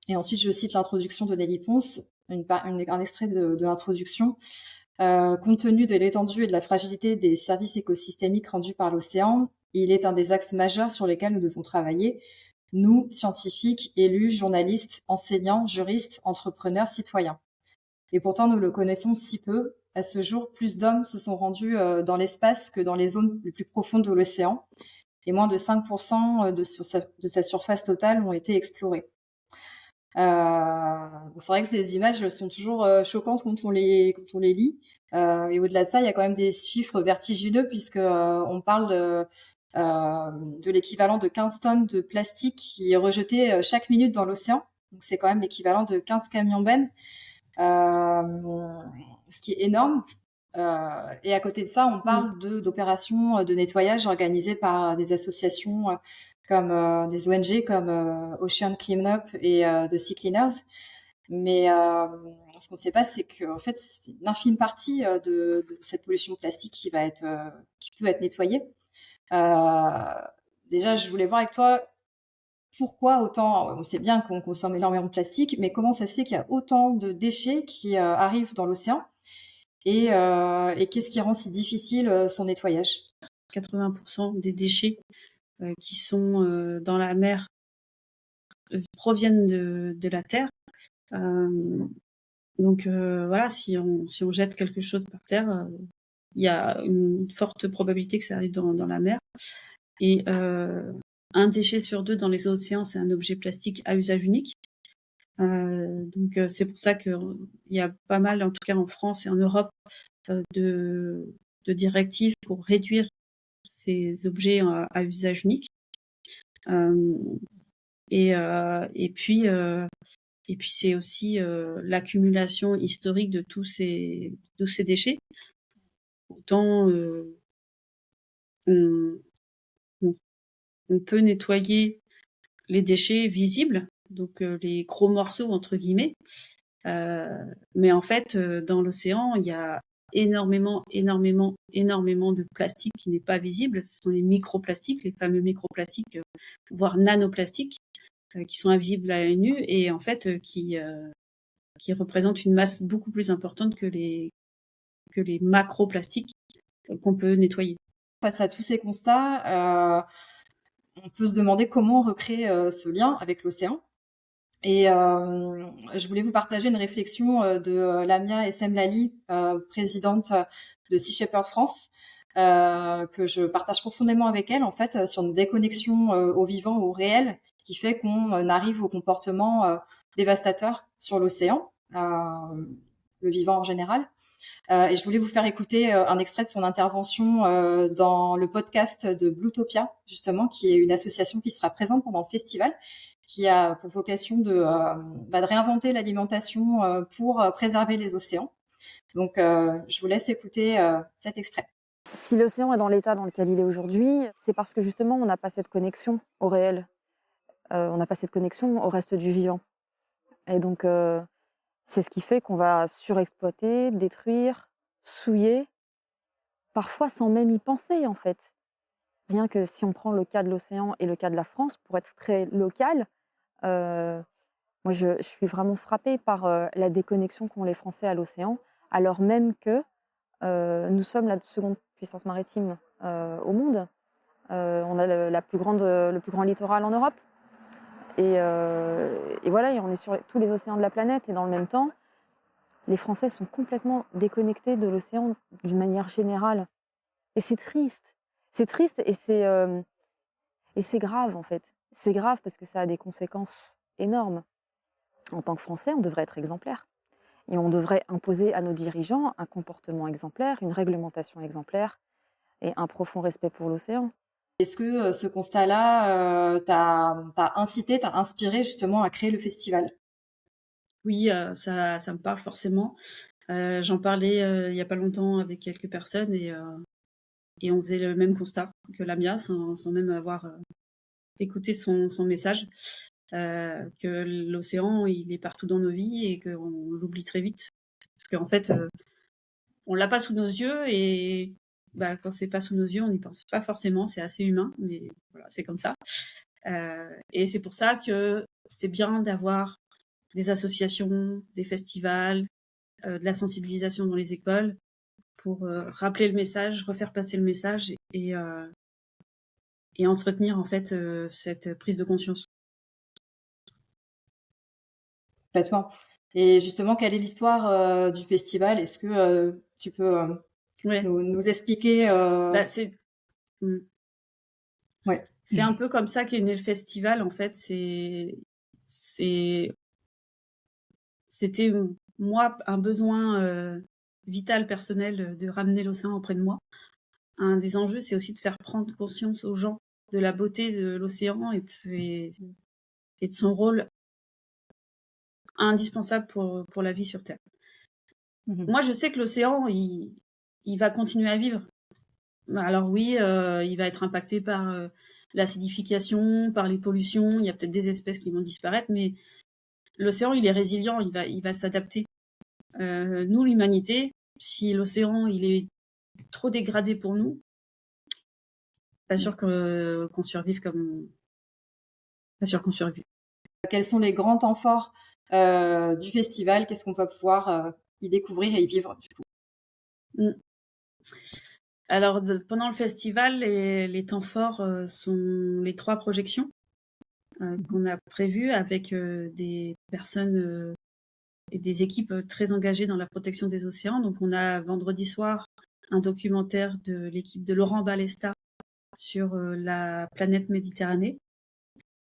Et ensuite, je cite l'introduction de Nelly Pons, un extrait de l'introduction. Compte tenu de l'étendue et de la fragilité des services écosystémiques rendus par l'océan, il est un des axes majeurs sur lesquels nous devons travailler, nous, scientifiques, élus, journalistes, enseignants, juristes, entrepreneurs, citoyens. Et pourtant, nous le connaissons si peu. À ce jour, plus d'hommes se sont rendus dans l'espace que dans les zones les plus profondes de l'océan, et moins de 5% de sa surface totale ont été explorés. C'est vrai que ces images sont toujours choquantes quand on les lit. Et au-delà de ça, il y a quand même des chiffres vertigineux puisque on parle de l'équivalent de 15 tonnes de plastique qui est rejeté chaque minute dans l'océan. Donc c'est quand même l'équivalent de 15 camions-bennes, ce qui est énorme. Et à côté de ça, on Mmh. parle d'opérations de nettoyage organisées par des associations comme des ONG comme Ocean Cleanup et The Sea Cleaners. Mais ce qu'on ne sait pas, c'est qu'en fait, c'est une infime partie de cette pollution plastique qui peut être nettoyée. Euh, Déjà, je voulais voir avec toi pourquoi autant. On sait bien qu'on consomme énormément de plastique, mais comment ça se fait qu'il y a autant de déchets qui arrivent dans l'océan et qu'est-ce qui rend si difficile son nettoyage? 80% des déchets, qui sont, dans la mer, proviennent de la terre. Donc voilà, si on jette quelque chose par terre, il y a une forte probabilité que ça arrive dans la mer et 1 déchet sur 2 dans les océans, c'est un objet plastique à usage unique. Donc c'est pour ça qu'il y a pas mal, en tout cas en France et en Europe, de directives pour réduire ces objets à usage unique. Euh, et puis c'est aussi l'accumulation historique de tous ces déchets. Autant on, on- on peut nettoyer les déchets visibles, donc les gros morceaux entre guillemets, mais en fait dans l'océan il y a énormément de plastique qui n'est pas visible. Ce sont les microplastiques, les fameux microplastiques, voire nanoplastiques, qui sont invisibles à l'œil nu et en fait qui représentent une masse beaucoup plus importante que les macroplastiques qu'on peut nettoyer. Face à tous ces constats, on peut se demander comment on recrée ce lien avec l'océan. Et je voulais vous partager une réflexion de Lamia Essemlali, présidente de Sea Shepherd France, que je partage profondément avec elle, en fait, sur une déconnexion au vivant, au réel, qui fait qu'on arrive au comportement dévastateur sur l'océan, le vivant en général. Et je voulais vous faire écouter un extrait de son intervention dans le podcast de Bluetopia, justement, qui est une association qui sera présente pendant le festival, qui a pour vocation de réinventer l'alimentation pour préserver les océans. Donc, je vous laisse écouter cet extrait. Si l'océan est dans l'état dans lequel il est aujourd'hui, c'est parce que justement, on n'a pas cette connexion au réel. On n'a pas cette connexion au reste du vivant. Et donc, c'est ce qui fait qu'on va surexploiter, détruire, souiller, parfois sans même y penser, en fait. Rien que si on prend le cas de l'océan et le cas de la France, pour être très local, moi, je suis vraiment frappée par la déconnexion qu'ont les Français à l'océan, alors même que nous sommes la seconde puissance maritime au monde. On a le plus grand littoral en Europe. Et voilà, et on est sur tous les océans de la planète. Et dans le même temps, les Français sont complètement déconnectés de l'océan d'une manière générale. Et c'est triste. C'est triste et c'est grave, en fait. C'est grave parce que ça a des conséquences énormes. En tant que Français, on devrait être exemplaire. Et on devrait imposer à nos dirigeants un comportement exemplaire, une réglementation exemplaire et un profond respect pour l'océan. Est-ce que ce constat-là t'a incité, t'a inspiré justement à créer le festival? Oui, ça me parle forcément. J'en parlais il y a pas longtemps avec quelques personnes et on faisait le même constat que Lamia sans même avoir écouté son message, que l'océan, il est partout dans nos vies et qu'on l'oublie très vite. Parce qu'en fait, on l'a pas sous nos yeux et quand c'est pas sous nos yeux, on n'y pense pas forcément, c'est assez humain, mais voilà, c'est comme ça. Et c'est pour ça que c'est bien d'avoir des associations, des festivals, de la sensibilisation dans les écoles pour rappeler le message, refaire passer le message et entretenir en fait cette prise de conscience. Complètement. Et justement, quelle est l'histoire du festival? Est-ce que tu peux Ouais. nous expliquer C'est ouais. c'est un peu comme ça qu'est né le festival en fait. C'était moi un besoin vital personnel de ramener l'océan auprès de moi. Un des enjeux, c'est aussi de faire prendre conscience aux gens de la beauté de l'océan et de son rôle indispensable pour la vie sur Terre. Moi, je sais que l'océan, il va continuer à vivre. Alors oui, il va être impacté par l'acidification, par les pollutions. Il y a peut-être des espèces qui vont disparaître, mais l'océan, il est résilient, il va s'adapter. Nous, l'humanité, si l'océan, il est trop dégradé pour nous, pas sûr qu'on survive comme... Pas sûr qu'on survive. Quels sont les grands temps forts du festival? Qu'est-ce qu'on va pouvoir y découvrir et y vivre du coup? Alors, pendant le festival, les temps forts sont les 3 projections qu'on a prévues avec des personnes et des équipes très engagées dans la protection des océans. Donc, on a vendredi soir un documentaire de l'équipe de Laurent Balesta sur la planète Méditerranée.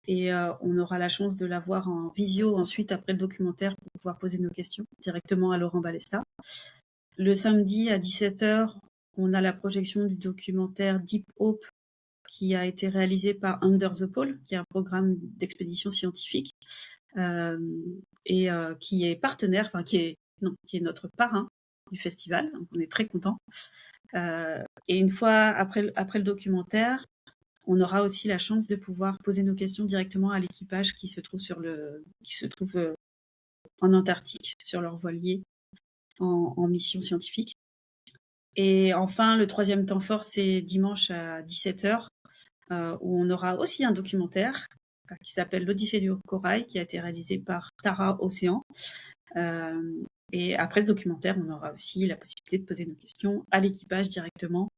Et on aura la chance de la voir en visio ensuite après le documentaire pour pouvoir poser nos questions directement à Laurent Balesta. Le samedi à 17h, on a la projection du documentaire Deep Hope qui a été réalisé par Under the Pole, qui est un programme d'expédition scientifique et qui est partenaire, enfin qui est notre parrain du festival. Donc on est très contents. Et une fois après le documentaire, on aura aussi la chance de pouvoir poser nos questions directement à l'équipage qui se trouve en Antarctique sur leur voilier en mission scientifique. Et enfin, le troisième temps fort, c'est dimanche à 17h, où on aura aussi un documentaire qui s'appelle L'Odyssée du Corail, qui a été réalisé par Tara Océan. Et après ce documentaire, on aura aussi la possibilité de poser nos questions à l'équipage directement,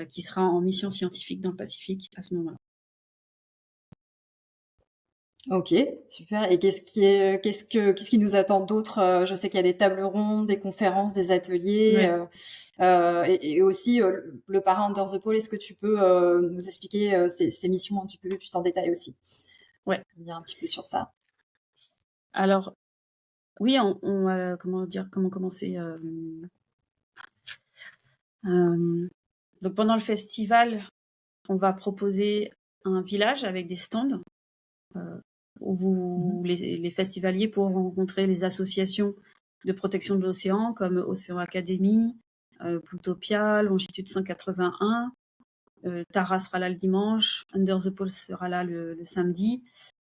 qui sera en mission scientifique dans le Pacifique à ce moment-là. Ok, super. Et qu'est-ce qui nous attend d'autre? Je sais qu'il y a des tables rondes, des conférences, des ateliers, et aussi le parrain Under the Pole. Est-ce que tu peux nous expliquer ces missions un petit peu plus en détail aussi? Ouais. Venir un petit peu sur ça. Alors, oui, on va comment commencer. Donc pendant le festival, on va proposer un village avec des stands où les festivaliers pourront rencontrer les associations de protection de l'océan comme Océan Academy, Plutopia, Longitude 181. Tara sera là le dimanche, Under the Pole sera là le samedi,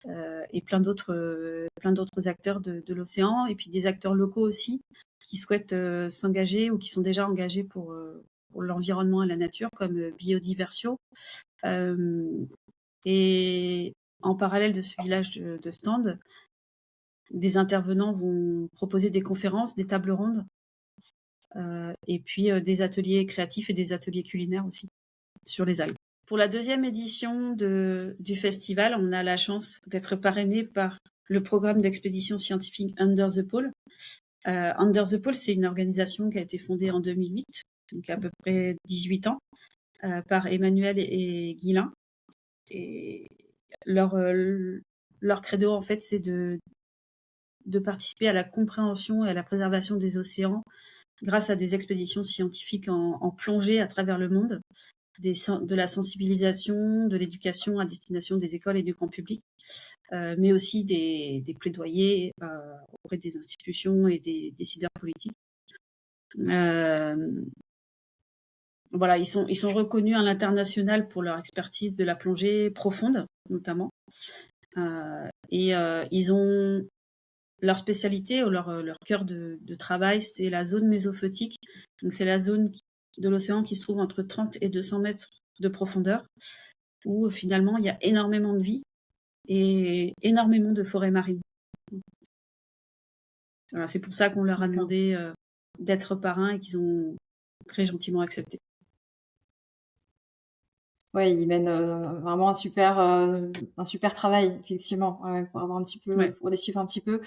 et plein d'autres acteurs de l'océan, et puis des acteurs locaux aussi qui souhaitent s'engager ou qui sont déjà engagés pour l'environnement et la nature, comme Biodiversio. Et en parallèle de ce village de stand, des intervenants vont proposer des conférences, des tables rondes, et puis des ateliers créatifs et des ateliers culinaires aussi sur les algues. Pour la deuxième édition du festival, on a la chance d'être parrainé par le programme d'expédition scientifique Under the Pole. Under the Pole, c'est une organisation qui a été fondée en 2008, donc à peu près 18 ans, par Emmanuel et Guilain. Et leur credo, en fait, c'est de participer à la compréhension et à la préservation des océans grâce à des expéditions scientifiques en plongée à travers le monde, de la sensibilisation, de l'éducation à destination des écoles et du grand public, mais aussi des plaidoyers auprès des institutions et des décideurs politiques. Voilà, ils sont reconnus à l'international pour leur expertise de la plongée profonde, notamment. Et ils ont leur spécialité ou leur cœur de travail, c'est la zone mésophotique. Donc c'est la zone de l'océan qui se trouve entre 30 et 200 mètres de profondeur, où finalement il y a énormément de vie et énormément de forêts marines. Voilà, c'est pour ça qu'on leur a demandé d'être parrains et qu'ils ont très gentiment accepté. Oui, ils mènent vraiment un super travail, effectivement, pour avoir un petit peu, pour les suivre un petit peu.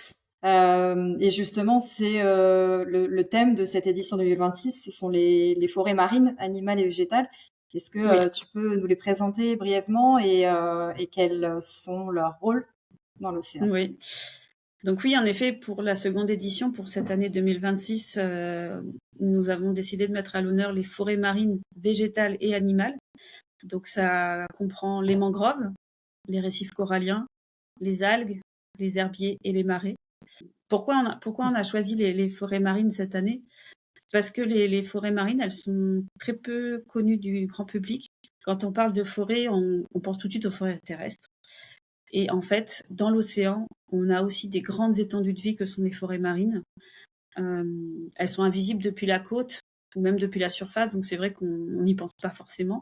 Et justement, c'est le thème de cette édition 2026, ce sont les forêts marines, animales et végétales. Est-ce que tu peux nous les présenter brièvement et quels sont leurs rôles dans l'océan? Oui. Donc oui, en effet, pour la seconde édition, pour cette année 2026, nous avons décidé de mettre à l'honneur les forêts marines, végétales et animales. Donc ça comprend les mangroves, les récifs coralliens, les algues, les herbiers et les marais. Pourquoi on a choisi les forêts marines cette année? C'est parce que les forêts marines, elles sont très peu connues du grand public. Quand on parle de forêt, on pense tout de suite aux forêts terrestres. Et en fait, dans l'océan, on a aussi des grandes étendues de vie que sont les forêts marines. Elles sont invisibles depuis la côte ou même depuis la surface, donc c'est vrai qu'on n'y pense pas forcément.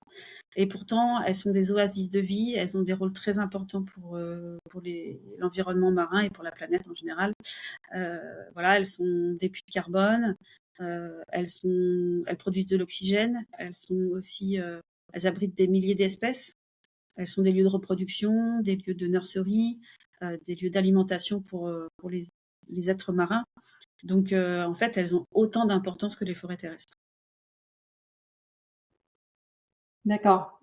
Et pourtant, elles sont des oasis de vie, elles ont des rôles très importants pour l'environnement marin et pour la planète en général. Voilà, elles sont des puits de carbone, elles produisent de l'oxygène, elles abritent des milliers d'espèces. Elles sont des lieux de reproduction, des lieux de nurserie, des lieux d'alimentation pour les êtres marins. Donc, en fait, elles ont autant d'importance que les forêts terrestres. D'accord.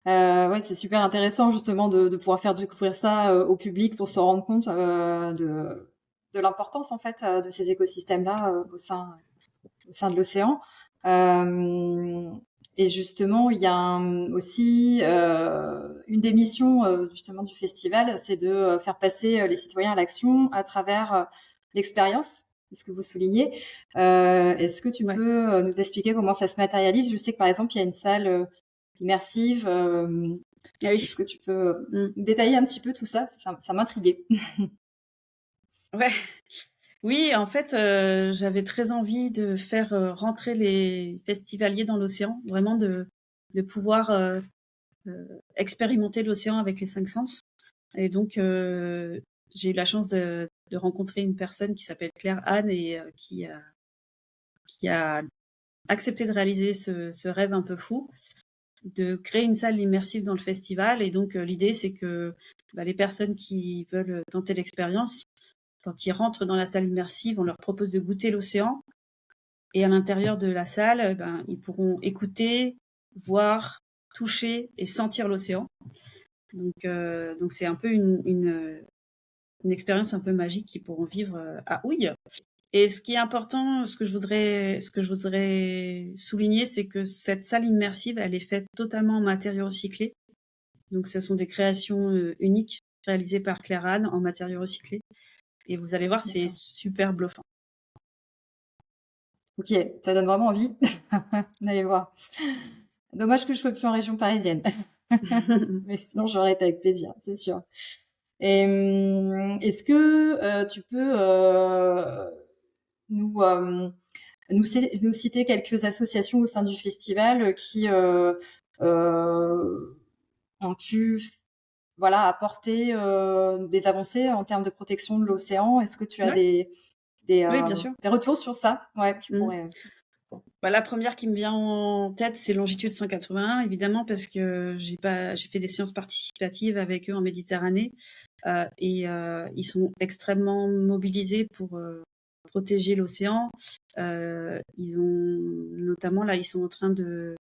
Ouais, c'est super intéressant justement de pouvoir faire découvrir ça au public pour se rendre compte de l'importance en fait de ces écosystèmes-là au sein de l'océan. Euh, et justement, il y a aussi une des missions justement du festival, c'est de faire passer les citoyens à l'action à travers l'expérience. C'est ce que vous soulignez. Est-ce que tu Ouais. peux nous expliquer comment ça se matérialise? Je sais que par exemple, il y a une salle immersive. Ah oui. Est-ce que tu peux Mm. détailler un petit peu tout ça? Ça m'intriguait. Ouais. Oui, en fait, j'avais très envie de faire rentrer les festivaliers dans l'océan, vraiment de pouvoir expérimenter l'océan avec les 5 sens. Et donc, j'ai eu la chance de rencontrer une personne qui s'appelle Claire Anne et qui a accepté de réaliser ce rêve un peu fou, de créer une salle immersive dans le festival. Et donc, l'idée, c'est que les personnes qui veulent tenter l'expérience, quand ils rentrent dans la salle immersive, on leur propose de goûter l'océan. Et à l'intérieur de la salle, ils pourront écouter, voir, toucher et sentir l'océan. Donc c'est un peu une expérience un peu magique qu'ils pourront vivre à Houille. Et ce qui est important, ce que je voudrais souligner, c'est que cette salle immersive, elle est faite totalement en matériaux recyclés. Donc ce sont des créations uniques réalisées par Claire Anne en matériaux recyclés. Et vous allez voir, c'est D'accord. super bluffant. Ok, ça donne vraiment envie d'aller voir. Dommage que je sois plus en région parisienne. Mais sinon, j'aurais été avec plaisir, c'est sûr. Et est-ce que tu peux nous, nous citer quelques associations au sein du festival qui ont pu voilà, apporter des avancées en termes de protection de l'océan? Est-ce que tu as Ouais, oui, bien sûr. des retours sur ça? Ouais, qui Mm. pourraient... La première qui me vient en tête, c'est Longitude 181, évidemment, parce que j'ai fait des séances participatives avec eux en Méditerranée, et ils sont extrêmement mobilisés pour protéger l'océan. Ils ont notamment là, ils sont en train de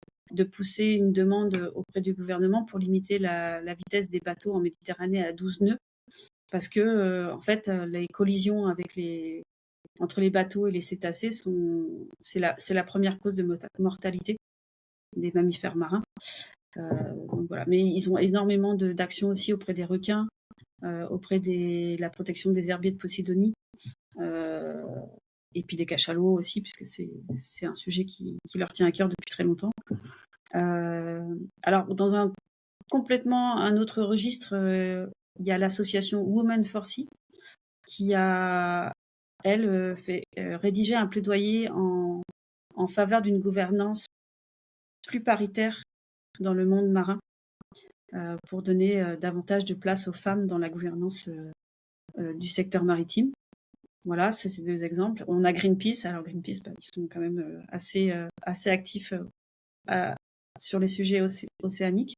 pousser une demande auprès du gouvernement pour limiter la vitesse des bateaux en Méditerranée à 12 nœuds, parce que en fait, les collisions entre les bateaux et les cétacés c'est la première cause de mortalité des mammifères marins. Donc voilà. Mais ils ont énormément d'actions aussi auprès des requins, auprès de la protection des herbiers de Posidonie, euh, et puis des cachalots aussi, puisque c'est un sujet qui leur tient à cœur depuis très longtemps. Alors, dans complètement un autre registre, il y a l'association Women for Sea, qui a, elle, rédigé un plaidoyer en faveur d'une gouvernance plus paritaire dans le monde marin, pour donner davantage de place aux femmes dans la gouvernance du secteur maritime. Voilà, c'est ces 2 exemples. On a Greenpeace. Alors Greenpeace, ils sont quand même assez actifs sur les sujets océaniques.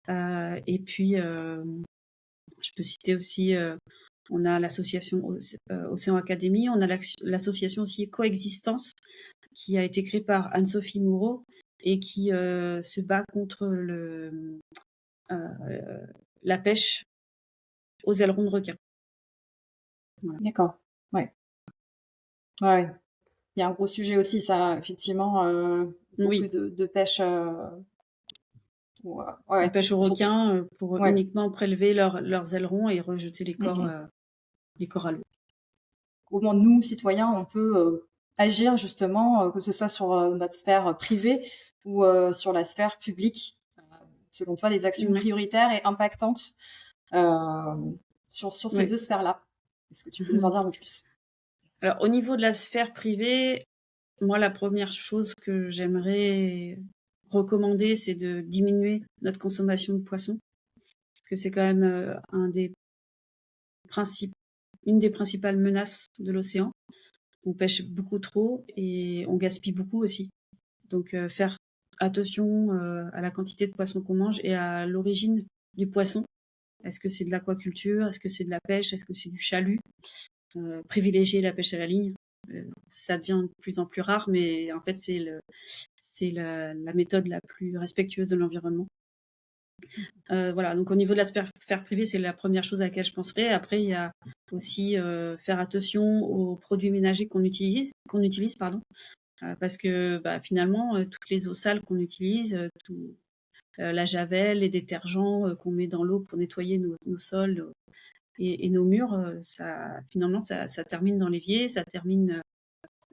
Et puis, je peux citer aussi, on a l'association Océan Academy, on a l'association aussi Coexistence, qui a été créée par Anne-Sophie Moureau et qui se bat contre la pêche aux ailerons de requin. Voilà. D'accord. Ouais. Ouais. Il y a un gros sujet aussi, ça, effectivement, beaucoup Oui, de pêche. la Ouais, pêche aux surtout. requins pour Ouais. uniquement prélever leurs ailerons et rejeter les corps à l'eau. Comment nous, citoyens, on peut agir justement, que ce soit sur notre sphère privée ou sur la sphère publique, selon toi, des actions Ouais. prioritaires et impactantes euh, sur ces Ouais. deux sphères-là. Est-ce que tu peux nous en dire un peu plus? Alors, au niveau de la sphère privée, moi, la première chose que j'aimerais recommander, c'est de diminuer notre consommation de poissons, parce que c'est quand même une des principales menaces de l'océan. On pêche beaucoup trop et on gaspille beaucoup aussi. Donc, faire attention à la quantité de poissons qu'on mange et à l'origine du poisson. Est-ce que c'est de l'aquaculture? Est-ce que c'est de la pêche? Est-ce que c'est du chalut? Privilégier la pêche à la ligne. Ça devient de plus en plus rare, mais en fait, c'est la méthode la plus respectueuse de l'environnement. Voilà, donc au niveau de la sphère privée, c'est la première chose à laquelle je penserais. Après, il y a aussi faire attention aux produits ménagers qu'on utilise, pardon, parce que finalement, toutes les eaux sales qu'on utilise, la javel, les détergents qu'on met dans l'eau pour nettoyer nos sols et nos murs, finalement, ça termine dans l'évier, ça termine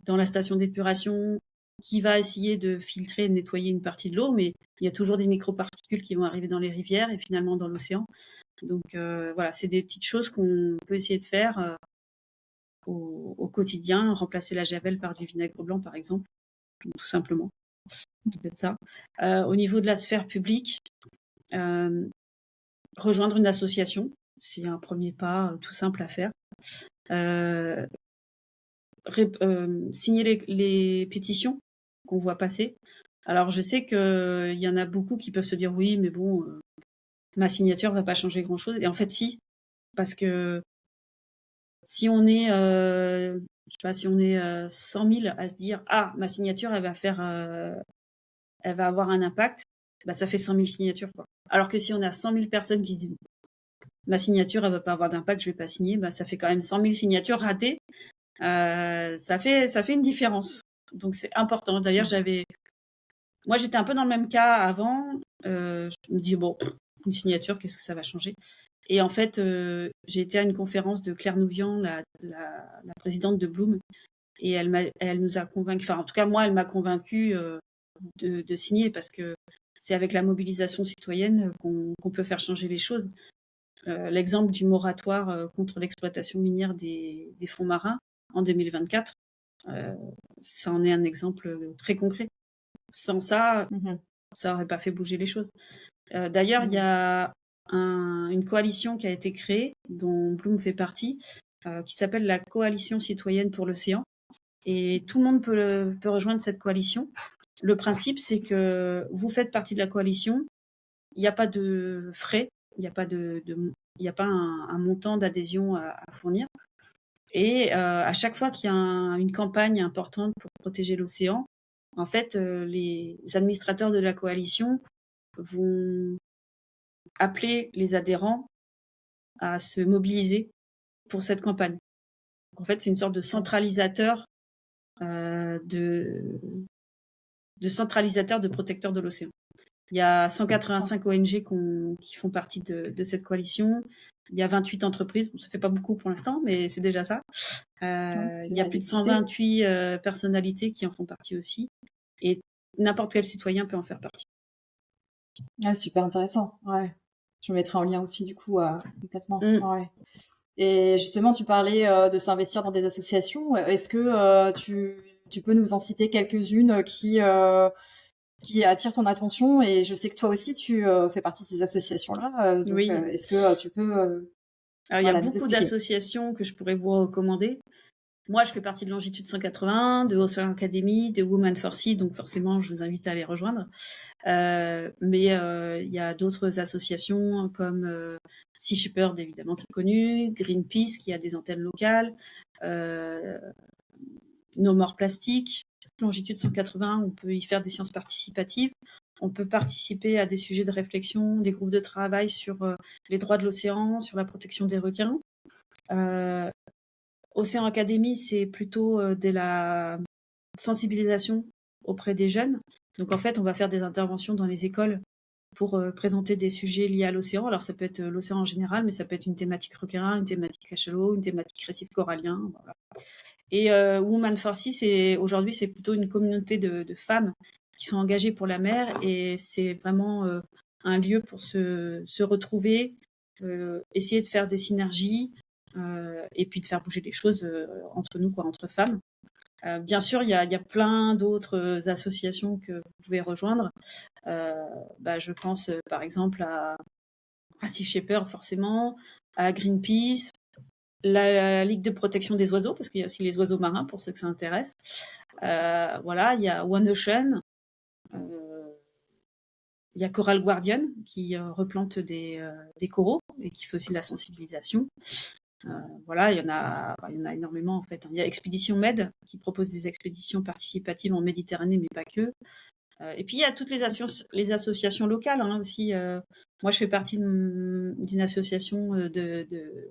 dans la station d'épuration qui va essayer de filtrer et de nettoyer une partie de l'eau, mais il y a toujours des microparticules qui vont arriver dans les rivières et finalement dans l'océan. Donc voilà, c'est des petites choses qu'on peut essayer de faire au quotidien, remplacer la javel par du vinaigre blanc par exemple, tout simplement. Peut-être ça. Au niveau de la sphère publique, rejoindre une association, c'est un premier pas tout simple à faire. Signer les pétitions qu'on voit passer. Alors je sais qu'il y en a beaucoup qui peuvent se dire oui, mais bon, ma signature va pas changer grand-chose. Et en fait, si, parce que si on est, je sais pas, si on est 100 000 à se dire ah, ma signature, elle va avoir un impact, ça fait 100 000 signatures, quoi. Alors que si on a 100 000 personnes qui se disent ma signature, elle va pas avoir d'impact, je vais pas signer, ça fait quand même 100 000 signatures ratées. Ça fait une différence. Donc c'est important. D'ailleurs, moi j'étais un peu dans le même cas avant. Je me dis bon, une signature, qu'est-ce que ça va changer? Et en fait, j'ai été à une conférence de Claire Nouvian, la présidente de Bloom, et elle nous a convaincus. Enfin, en tout cas, moi, elle m'a convaincue de signer parce que c'est avec la mobilisation citoyenne qu'on peut faire changer les choses. L'exemple du moratoire contre l'exploitation minière des fonds marins en 2024, ça en est un exemple très concret. Sans ça, ça n'aurait pas fait bouger les choses. D'ailleurs, il y a une coalition qui a été créée, dont Bloom fait partie, qui s'appelle la Coalition citoyenne pour l'océan. Et tout le monde peut rejoindre cette coalition. Le principe, c'est que vous faites partie de la coalition, il n'y a pas de frais, il n'y a pas un montant d'adhésion à fournir. Et à chaque fois qu'il y a une campagne importante pour protéger l'océan, en fait, les administrateurs de la coalition vont appeler les adhérents à se mobiliser pour cette campagne. En fait, c'est une sorte de centralisateur de protecteurs de l'océan. Il y a 185 ONG qui font partie de cette coalition. Il y a 28 entreprises. Bon, ça fait pas beaucoup pour l'instant, mais c'est déjà ça. Il y a plus de 128 personnalités qui en font partie aussi. Et n'importe quel citoyen peut en faire partie. Ah, super intéressant. Ouais. Je mettrai en lien aussi, du coup, complètement. Ouais. Et justement, tu parlais de s'investir dans des associations. Est-ce que tu peux nous en citer quelques-unes qui attirent ton attention? Et je sais que toi aussi, tu fais partie de ces associations-là. Donc, oui. Est-ce que tu peux Alors, il y a beaucoup d'associations que je pourrais vous recommander. Moi, je fais partie de Longitude 180, de Ocean Academy, de Women for Sea, donc forcément, je vous invite à les rejoindre. Mais il y a d'autres associations comme Sea Shepherd, évidemment, qui est connu, Greenpeace, qui a des antennes locales, No More Plastic, Longitude 180, on peut y faire des sciences participatives. On peut participer à des sujets de réflexion, des groupes de travail sur les droits de l'océan, sur la protection des requins. Océan Academy, c'est plutôt de la sensibilisation auprès des jeunes. Donc en fait, on va faire des interventions dans les écoles pour présenter des sujets liés à l'océan. Alors ça peut être l'océan en général, mais ça peut être une thématique requin, une thématique cachalot, une thématique récif corallien. Voilà. Et Women for Sea, aujourd'hui, c'est plutôt une communauté de femmes qui sont engagées pour la mer, et c'est vraiment un lieu pour se retrouver, essayer de faire des synergies, et puis de faire bouger les choses entre nous, entre femmes. Bien sûr, il y a plein d'autres associations que vous pouvez rejoindre. Je pense par exemple à Sea Shepherd, forcément, à Greenpeace, la Ligue de protection des oiseaux, parce qu'il y a aussi les oiseaux marins pour ceux que ça intéresse. Voilà, il y a One Ocean, il y a Coral Guardian qui replante des coraux et qui fait aussi de la sensibilisation. Voilà, il y en a énormément en fait. Il y a Expédition Med qui propose des expéditions participatives en Méditerranée, mais pas que. Et puis il y a toutes les associations locales aussi. Moi, je fais partie d'une association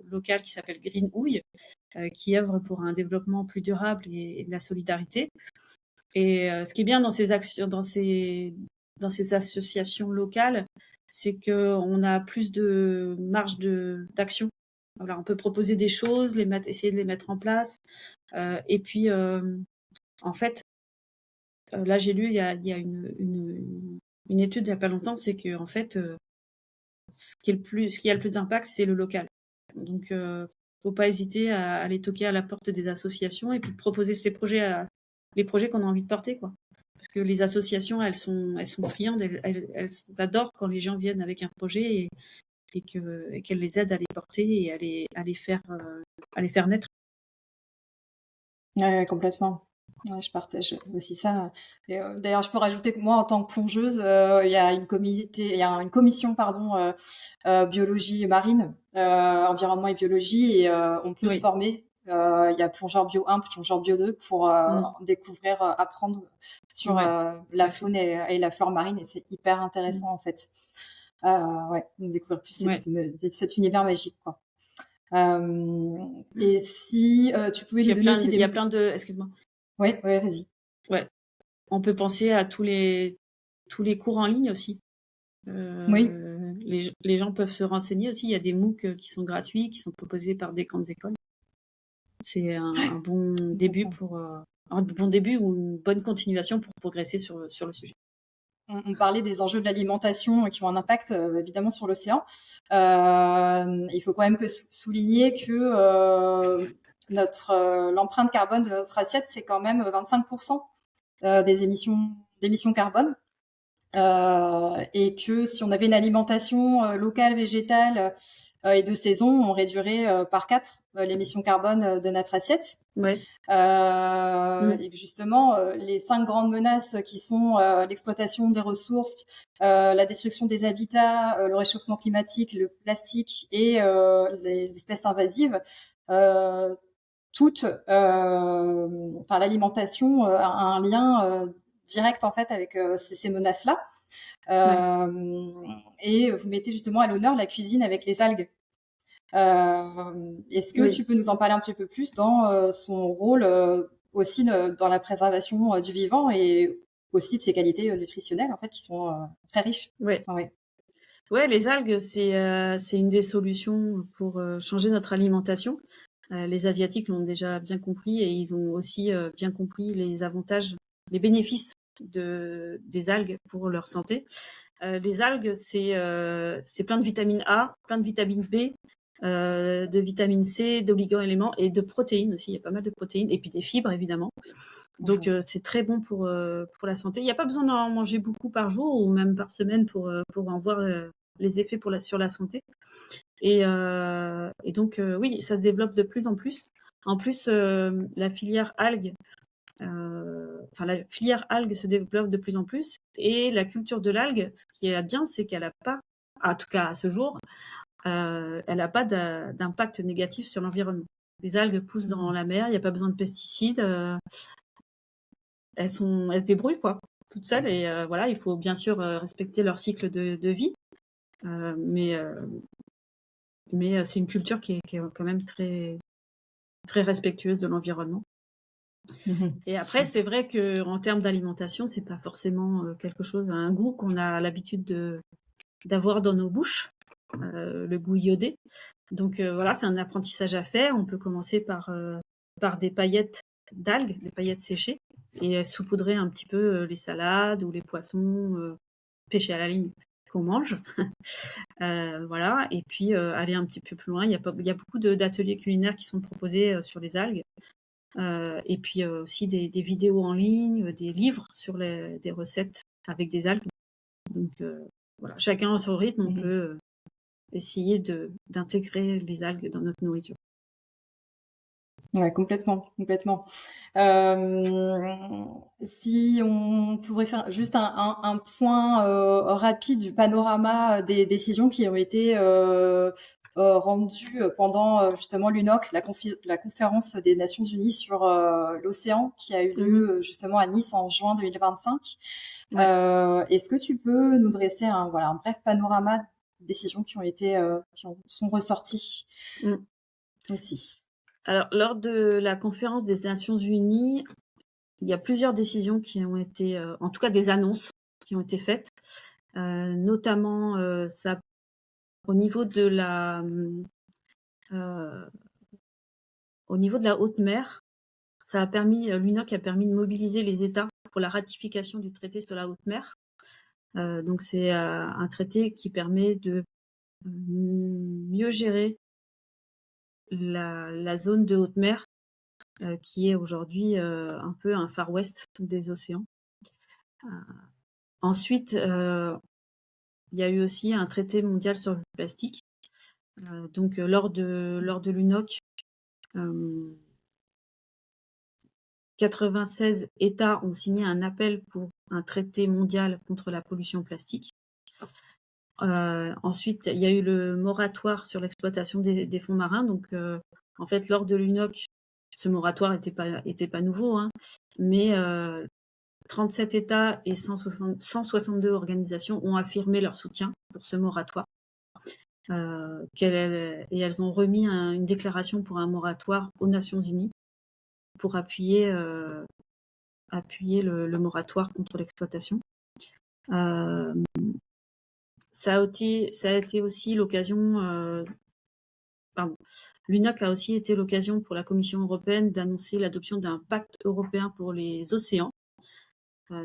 locale qui s'appelle Green Houille, qui œuvre pour un développement plus durable et de la solidarité. Et ce qui est bien dans ces associations locales, c'est qu'on a plus de marge d'action. Voilà, on peut proposer des choses, essayer de les mettre en place. Et puis, en fait, là, j'ai lu, il y a une étude il n'y a pas longtemps, c'est que en fait, ce qui a le plus d'impact, c'est le local. Donc, faut pas hésiter à aller toquer à la porte des associations et puis proposer les projets qu'on a envie de porter, quoi. Parce que les associations, elles sont friandes, elles adorent quand les gens viennent avec un projet et qu'elles les aident à les porter et à les faire naître. Ouais, complètement. Ouais, je partage aussi ça. Et, d'ailleurs, je peux rajouter que moi, en tant que plongeuse, il y a une commission, pardon, biologie marine, environnement et biologie, et on peut se former. Il y a plongeur bio 1, plongeur bio 2 pour découvrir, apprendre sur la faune et la flore marine, et c'est hyper intéressant en fait. Ouais, de découvrir plus cet univers magique, quoi. Et si tu pouvais nous donner aussi il y a plein de... Excuse-moi. Ouais, vas-y. Ouais. On peut penser à tous les cours en ligne aussi. Oui. Les gens peuvent se renseigner aussi. Il y a des MOOC qui sont gratuits, qui sont proposés par des grandes écoles. C'est un bon début ou une bonne continuation pour progresser sur le sujet. On parlait des enjeux de l'alimentation qui ont un impact évidemment sur l'océan. Il faut quand même souligner que l'empreinte carbone de notre assiette, c'est quand même 25% des d'émissions carbone. Et que si on avait une alimentation locale, végétale et de saison, on réduirait par 4 l'émission carbone de notre assiette. Ouais. Et justement, les 5 grandes menaces qui sont l'exploitation des ressources, la destruction des habitats, le réchauffement climatique, le plastique et les espèces invasives, toutes, l'alimentation a un lien direct en fait avec ces menaces-là. Et vous mettez justement à l'honneur la cuisine avec les algues. Est-ce que tu peux nous en parler un petit peu plus dans son rôle aussi dans la préservation du vivant et aussi de ses qualités nutritionnelles en fait qui sont très riches. Ouais, les algues, c'est une des solutions pour changer notre alimentation. Les Asiatiques l'ont déjà bien compris et ils ont aussi bien compris les avantages, les bénéfices des algues pour leur santé. Les algues, c'est plein de vitamine A, plein de vitamine B, de vitamine C, d'oligo-éléments et de protéines aussi. Il y a pas mal de protéines et puis des fibres évidemment. Donc c'est très bon pour la santé. Il n'y a pas besoin d'en manger beaucoup par jour ou même par semaine pour en voir les effets sur la santé. Et donc oui, ça se développe de plus en plus. En plus, la filière algues, la filière algues se développe de plus en plus et la culture de l'algue, ce qui est bien, c'est qu'elle n'a pas, en tout cas à ce jour, elle n'a pas d'impact négatif sur l'environnement. Les algues poussent dans la mer, il n'y a pas besoin de pesticides, elles se débrouillent quoi, toutes seules et voilà, il faut bien sûr respecter leur cycle de vie, mais c'est une culture qui est quand même très très respectueuse de l'environnement. Et après, c'est vrai que en termes d'alimentation, c'est pas forcément un goût qu'on a l'habitude d'avoir dans nos bouches, le goût iodé. Donc voilà, c'est un apprentissage à faire. On peut commencer par des paillettes d'algues, des paillettes séchées, et saupoudrer un petit peu les salades ou les poissons pêchés à la ligne qu'on mange. Voilà, et puis aller un petit peu plus loin. Il y a beaucoup d'ateliers culinaires qui sont proposés sur les algues. Et puis aussi des vidéos en ligne, des livres sur des recettes avec des algues. Donc voilà, chacun à son rythme, on peut essayer d'intégrer les algues dans notre nourriture. Ouais, complètement. Si on pourrait faire juste un point rapide du panorama des décisions qui ont été rendu pendant justement l'UNOC, la conférence des Nations Unies sur l'océan, qui a eu lieu justement à Nice en juin 2025. Ouais. Est-ce que tu peux nous dresser un bref panorama des décisions qui sont ressorties aussi? Alors, lors de la conférence des Nations Unies, il y a plusieurs décisions qui ont été, en tout cas des annonces qui ont été faites, notamment ça au niveau de la haute mer. Ça a permis, l'UNOC a permis de mobiliser les États pour la ratification du traité sur la haute mer. Donc c'est un traité qui permet de mieux gérer la zone de haute mer, qui est aujourd'hui un peu un Far West des océans. Ensuite, il y a eu aussi un traité mondial sur le plastique. Donc lors de l'UNOC, 96 États ont signé un appel pour un traité mondial contre la pollution plastique. Ensuite, il y a eu le moratoire sur l'exploitation des fonds marins. Donc, en fait, lors de l'UNOC, ce moratoire était pas nouveau, hein, mais 37 États et 162 organisations ont affirmé leur soutien pour ce moratoire. Et elles ont remis une déclaration pour un moratoire aux Nations Unies pour appuyer le moratoire contre l'exploitation. Ça a été aussi l'occasion. L'UNOC a aussi été l'occasion pour la Commission européenne d'annoncer l'adoption d'un pacte européen pour les océans.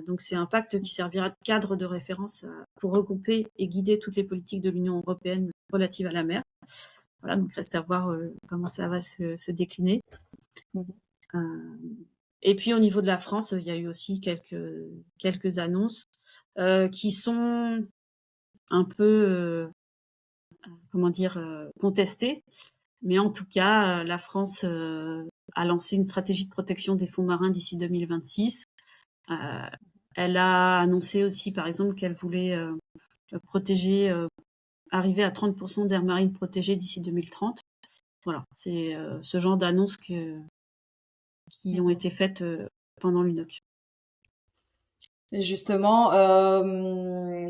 Donc c'est un pacte qui servira de cadre de référence pour regrouper et guider toutes les politiques de l'Union européenne relatives à la mer. Voilà, donc reste à voir comment ça va se décliner. Et puis au niveau de la France, il y a eu aussi quelques annonces qui sont un peu contestées, mais en tout cas la France a lancé une stratégie de protection des fonds marins d'ici 2026. Elle a annoncé aussi, par exemple, qu'elle voulait arriver à 30% d'aires marines protégées d'ici 2030. Voilà, c'est ce genre d'annonces qui ont été faites pendant l'UNOC. Et justement,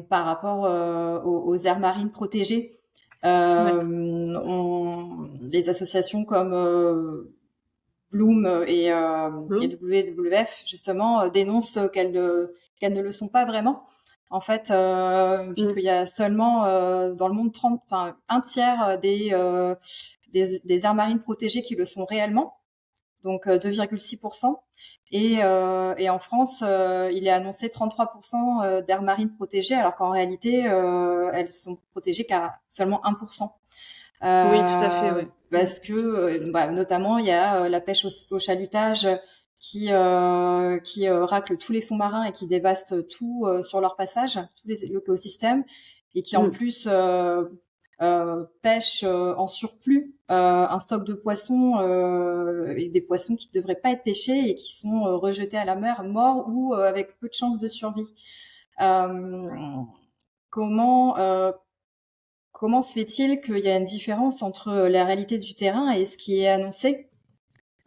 par rapport aux aires marines protégées, les associations comme Bloom et WWF justement dénoncent qu'elles ne le sont pas vraiment. En fait, puisqu'il y a seulement dans le monde un tiers des aires marines protégées qui le sont réellement, donc 2,6%. Et en France, il est annoncé 33% d'aires marines protégées, alors qu'en réalité, elles sont protégées qu'à seulement 1%. Oui, tout à fait, oui. Parce que, notamment, il y a la pêche au chalutage qui racle tous les fonds marins et qui dévaste tout sur leur passage, tout l'écosystème, et qui en plus pêche en surplus un stock de poissons et des poissons qui ne devraient pas être pêchés et qui sont rejetés à la mer morts ou avec peu de chances de survie. Comment se fait-il qu'il y a une différence entre la réalité du terrain et ce qui est annoncé?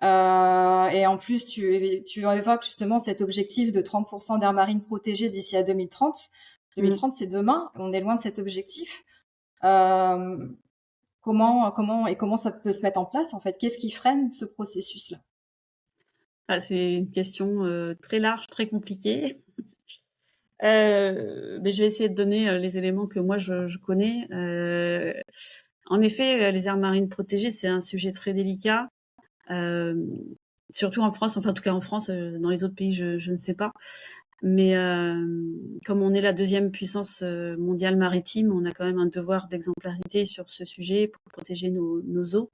Et en plus, tu évoques justement cet objectif de 30% d'aires marines protégées d'ici à 2030. 2030, c'est demain. On est loin de cet objectif. Comment ça peut se mettre en place, en fait? Qu'est-ce qui freine ce processus-là? C'est une question très large, très compliquée. Mais je vais essayer de donner les éléments que moi je connais. En effet, les aires marines protégées, c'est un sujet très délicat, surtout en France. Enfin, en tout cas en France, dans les autres pays, je ne sais pas. Mais comme on est la deuxième puissance mondiale maritime, on a quand même un devoir d'exemplarité sur ce sujet pour protéger nos eaux.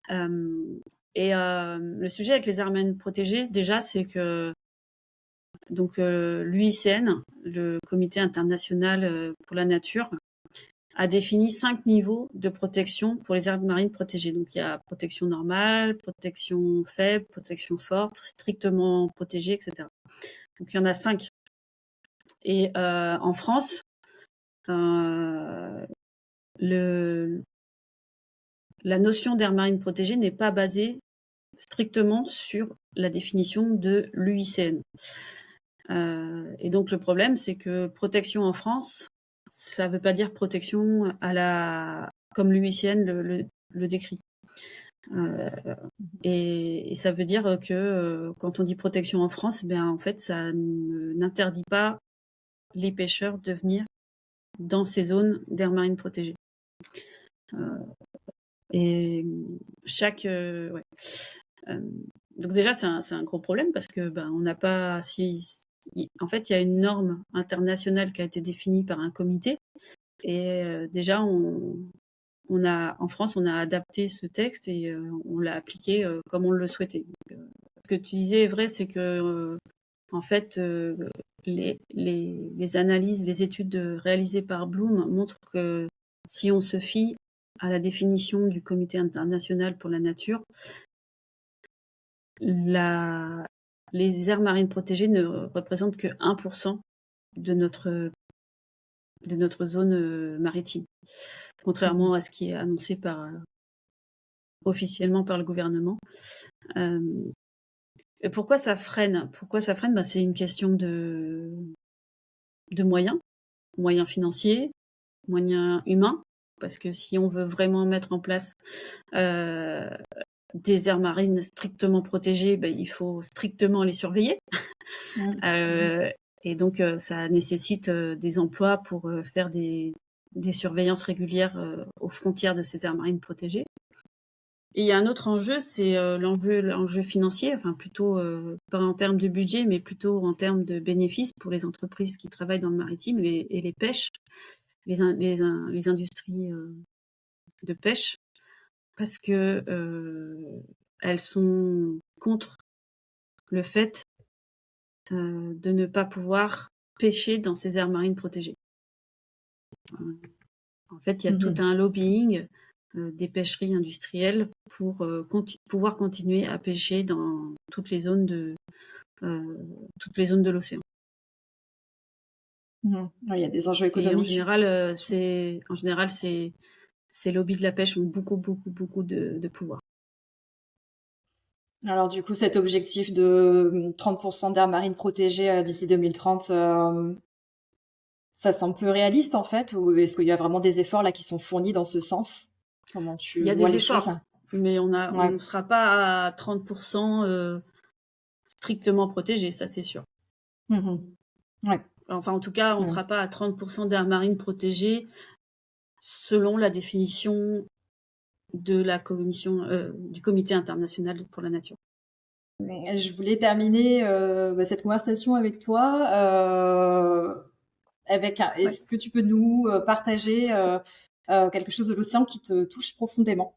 Le sujet avec les aires marines protégées, déjà, c'est que donc l'UICN, le Comité international pour la nature, a défini 5 niveaux de protection pour les aires marines protégées. Donc il y a protection normale, protection faible, protection forte, strictement protégée, etc. Donc il y en a 5. Et en France, la notion d'aire marine protégée n'est pas basée strictement sur la définition de l'UICN. Et donc le problème, c'est que protection en France, ça ne veut pas dire protection comme l'UICN le décrit. Et ça veut dire que quand on dit protection en France, en fait, ça n'interdit pas les pêcheurs de venir dans ces zones d'aire marine protégée. Et donc déjà, c'est un gros problème parce que on n'a pas... En fait, il y a une norme internationale qui a été définie par un comité. Et déjà, en France, on a adapté ce texte et on l'a appliqué comme on le souhaitait. Donc, ce que tu disais est vrai, c'est que en fait, les analyses, les études réalisées par Bloom montrent que si on se fie à la définition du Comité international pour la nature, les aires marines protégées ne représentent que 1% de notre zone maritime, contrairement à ce qui est annoncé officiellement par le gouvernement. Et pourquoi ça freine ? C'est une question de moyens financiers, moyens humains, parce que si on veut vraiment mettre en place des aires marines strictement protégées, il faut strictement les surveiller. Et donc, ça nécessite des emplois pour faire des surveillances régulières aux frontières de ces aires marines protégées. Et il y a un autre enjeu, c'est l'enjeu financier, enfin plutôt pas en termes de budget, mais plutôt en termes de bénéfices pour les entreprises qui travaillent dans le maritime et les pêches, les industries de pêche, parce que elles sont contre le fait de ne pas pouvoir pêcher dans ces aires marines protégées. En fait, il y a tout un lobbying des pêcheries industrielles pour pouvoir continuer à pêcher dans toutes les zones de l'océan. Il y a des enjeux économiques. Et en général, ces lobbies de la pêche ont beaucoup de pouvoir. Alors du coup, cet objectif de 30% d'aires marines protégées d'ici 2030, ça semble peu réaliste en fait, ou est-ce qu'il y a vraiment des efforts là qui sont fournis dans ce sens ? Comment tu vois les choses ? Il y a des efforts, mais on ne sera pas à 30% strictement protégés, ça c'est sûr. Ouais. Enfin, en tout cas, on ne sera pas à 30% d'aires marines protégées selon la définition de la commission du Comité international pour la nature. Je voulais terminer cette conversation avec toi est-ce que tu peux nous partager quelque chose de l'océan qui te touche profondément ?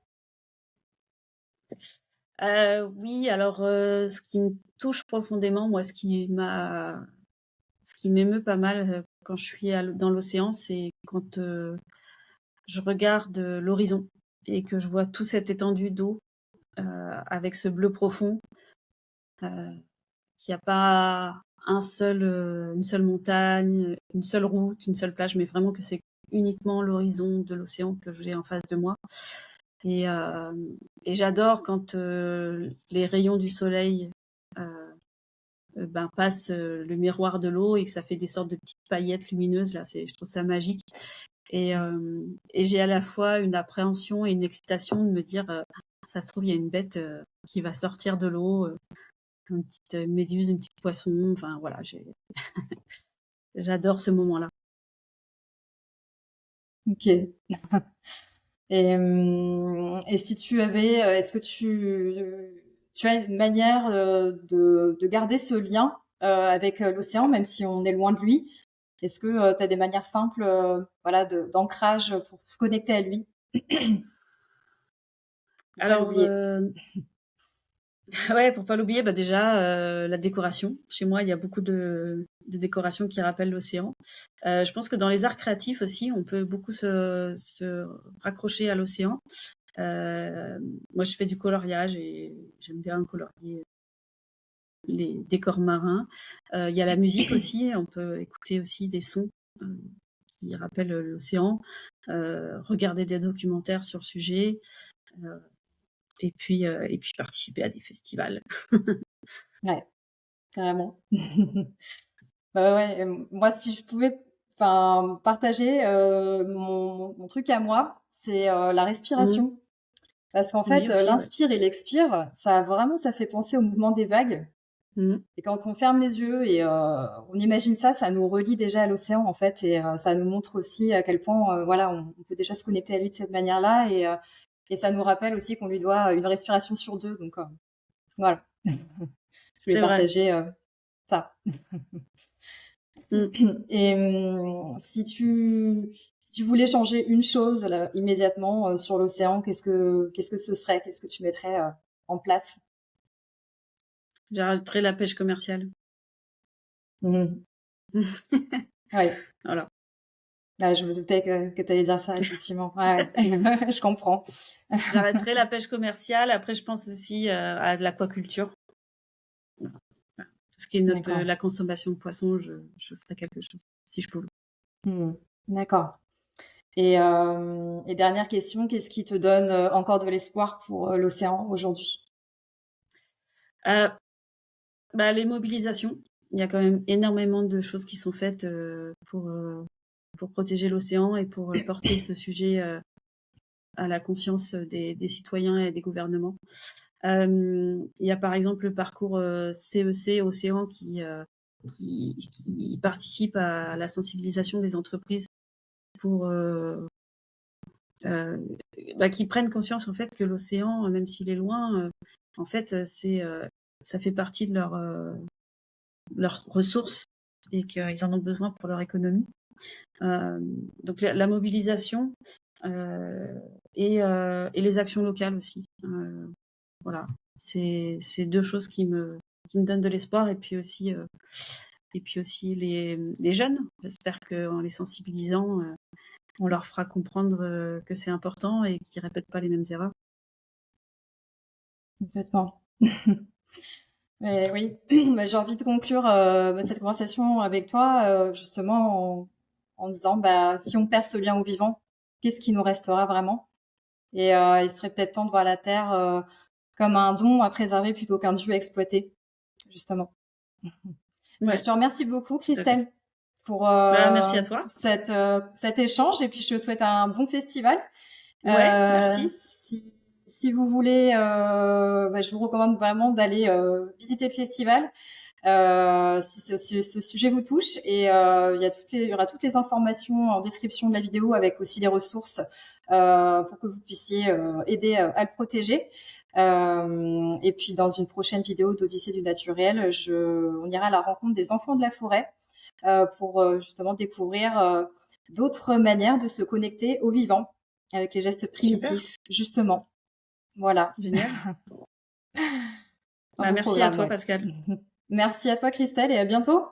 Oui, alors ce qui me touche profondément, moi, ce qui m'émeut pas mal quand je suis dans l'océan, c'est quand je regarde l'horizon et que je vois toute cette étendue d'eau avec ce bleu profond, qu'il n'y a pas une seule montagne, une seule route, une seule plage, mais vraiment que c'est uniquement l'horizon de l'océan que j'ai en face de moi. Et j'adore quand les rayons du soleil passent le miroir de l'eau et que ça fait des sortes de petites paillettes lumineuses. Là, je trouve ça magique. Et j'ai à la fois une appréhension et une excitation de me dire, ça se trouve, il y a une bête qui va sortir de l'eau, une petite méduse, une petite poisson. Enfin, voilà, j'adore ce moment-là. Ok. Et si tu avais, est-ce que tu as une manière de garder ce lien avec l'océan, même si on est loin de lui ? Est-ce que tu as des manières simples d'ancrage pour se connecter à lui ? Alors, pour pas l'oublier, déjà la décoration. Chez moi, il y a beaucoup de décorations qui rappellent l'océan. Je pense que dans les arts créatifs aussi, on peut beaucoup se raccrocher à l'océan. Moi, je fais du coloriage et j'aime bien colorier les décors marins. Il y a la musique aussi. On peut écouter aussi des sons qui rappellent l'océan. Regarder des documentaires sur le sujet. Et puis participer à des festivals. Ouais, carrément. Bah ouais, moi, si je pouvais partager mon truc à moi, c'est la Mmh. respiration. Parce qu'en fait, Oui, aussi, ouais. l'inspire et l'expire, ça fait penser au mouvement des vagues. Mmh. Et quand on ferme les yeux et on imagine ça, ça nous relie déjà à l'océan en fait, et ça nous montre aussi à quel point voilà, on peut déjà se connecter à lui de cette manière-là, et ça nous rappelle aussi qu'on lui doit une respiration sur deux. Donc voilà, je voulais C'est vrai. partager ça. Mmh. Et si tu voulais changer une chose là, immédiatement sur l'océan, qu'est-ce que ce serait? Qu'est-ce que tu mettrais en place? J'arrêterai la pêche commerciale. Mhm. Ouais. Voilà. Ouais, je me doutais que tu allais dire ça, effectivement. Ouais, ouais. Je comprends. J'arrêterai la pêche commerciale. Après, je pense aussi, à de l'aquaculture. Voilà. Voilà. Tout ce qui est D'accord. la consommation de poissons, je ferais quelque chose, si je pouvais. Mhm. D'accord. Et dernière question, qu'est-ce qui te donne encore de l'espoir pour l'océan aujourd'hui? Heu, les mobilisations. Il y a quand même énormément de choses qui sont faites, pour protéger l'océan et pour, porter ce sujet, à la conscience des citoyens et des gouvernements. Il y a par exemple le parcours CEC Océan qui participe à la sensibilisation des entreprises pour qui prennent conscience en fait que l'océan, même s'il est loin, en fait ça fait partie de leurs ressources et qu'ils en ont besoin pour leur économie. Donc la mobilisation et les actions locales aussi. Voilà, c'est deux choses qui me donnent de l'espoir et puis aussi les jeunes. J'espère qu'en les sensibilisant, on leur fera comprendre que c'est important et qu'ils répètent pas les mêmes erreurs. Complètement. Mais oui, bah, j'ai envie de conclure cette conversation avec toi justement en disant si on perd ce lien au vivant, qu'est-ce qui nous restera vraiment? Et il serait peut-être temps de voir la Terre comme un don à préserver plutôt qu'un dû à exploiter, justement. Bah, je Ouais, te remercie beaucoup, tout à fait. Christelle, pour, Merci à toi. cet échange, et puis je te souhaite un bon festival. Ouais, merci. Si vous voulez, je vous recommande vraiment d'aller visiter le festival si ce sujet vous touche. Et il y aura toutes les informations en description de la vidéo, avec aussi les ressources pour que vous puissiez aider à le protéger. Et puis dans une prochaine vidéo d'Odyssée du naturel, on ira à la rencontre des enfants de la forêt pour justement découvrir d'autres manières de se connecter au vivant avec les gestes Super, primitifs, justement. Voilà, génial. un beau Merci à programme, toi, ouais. Pascal. Merci à toi, Christelle, et à bientôt.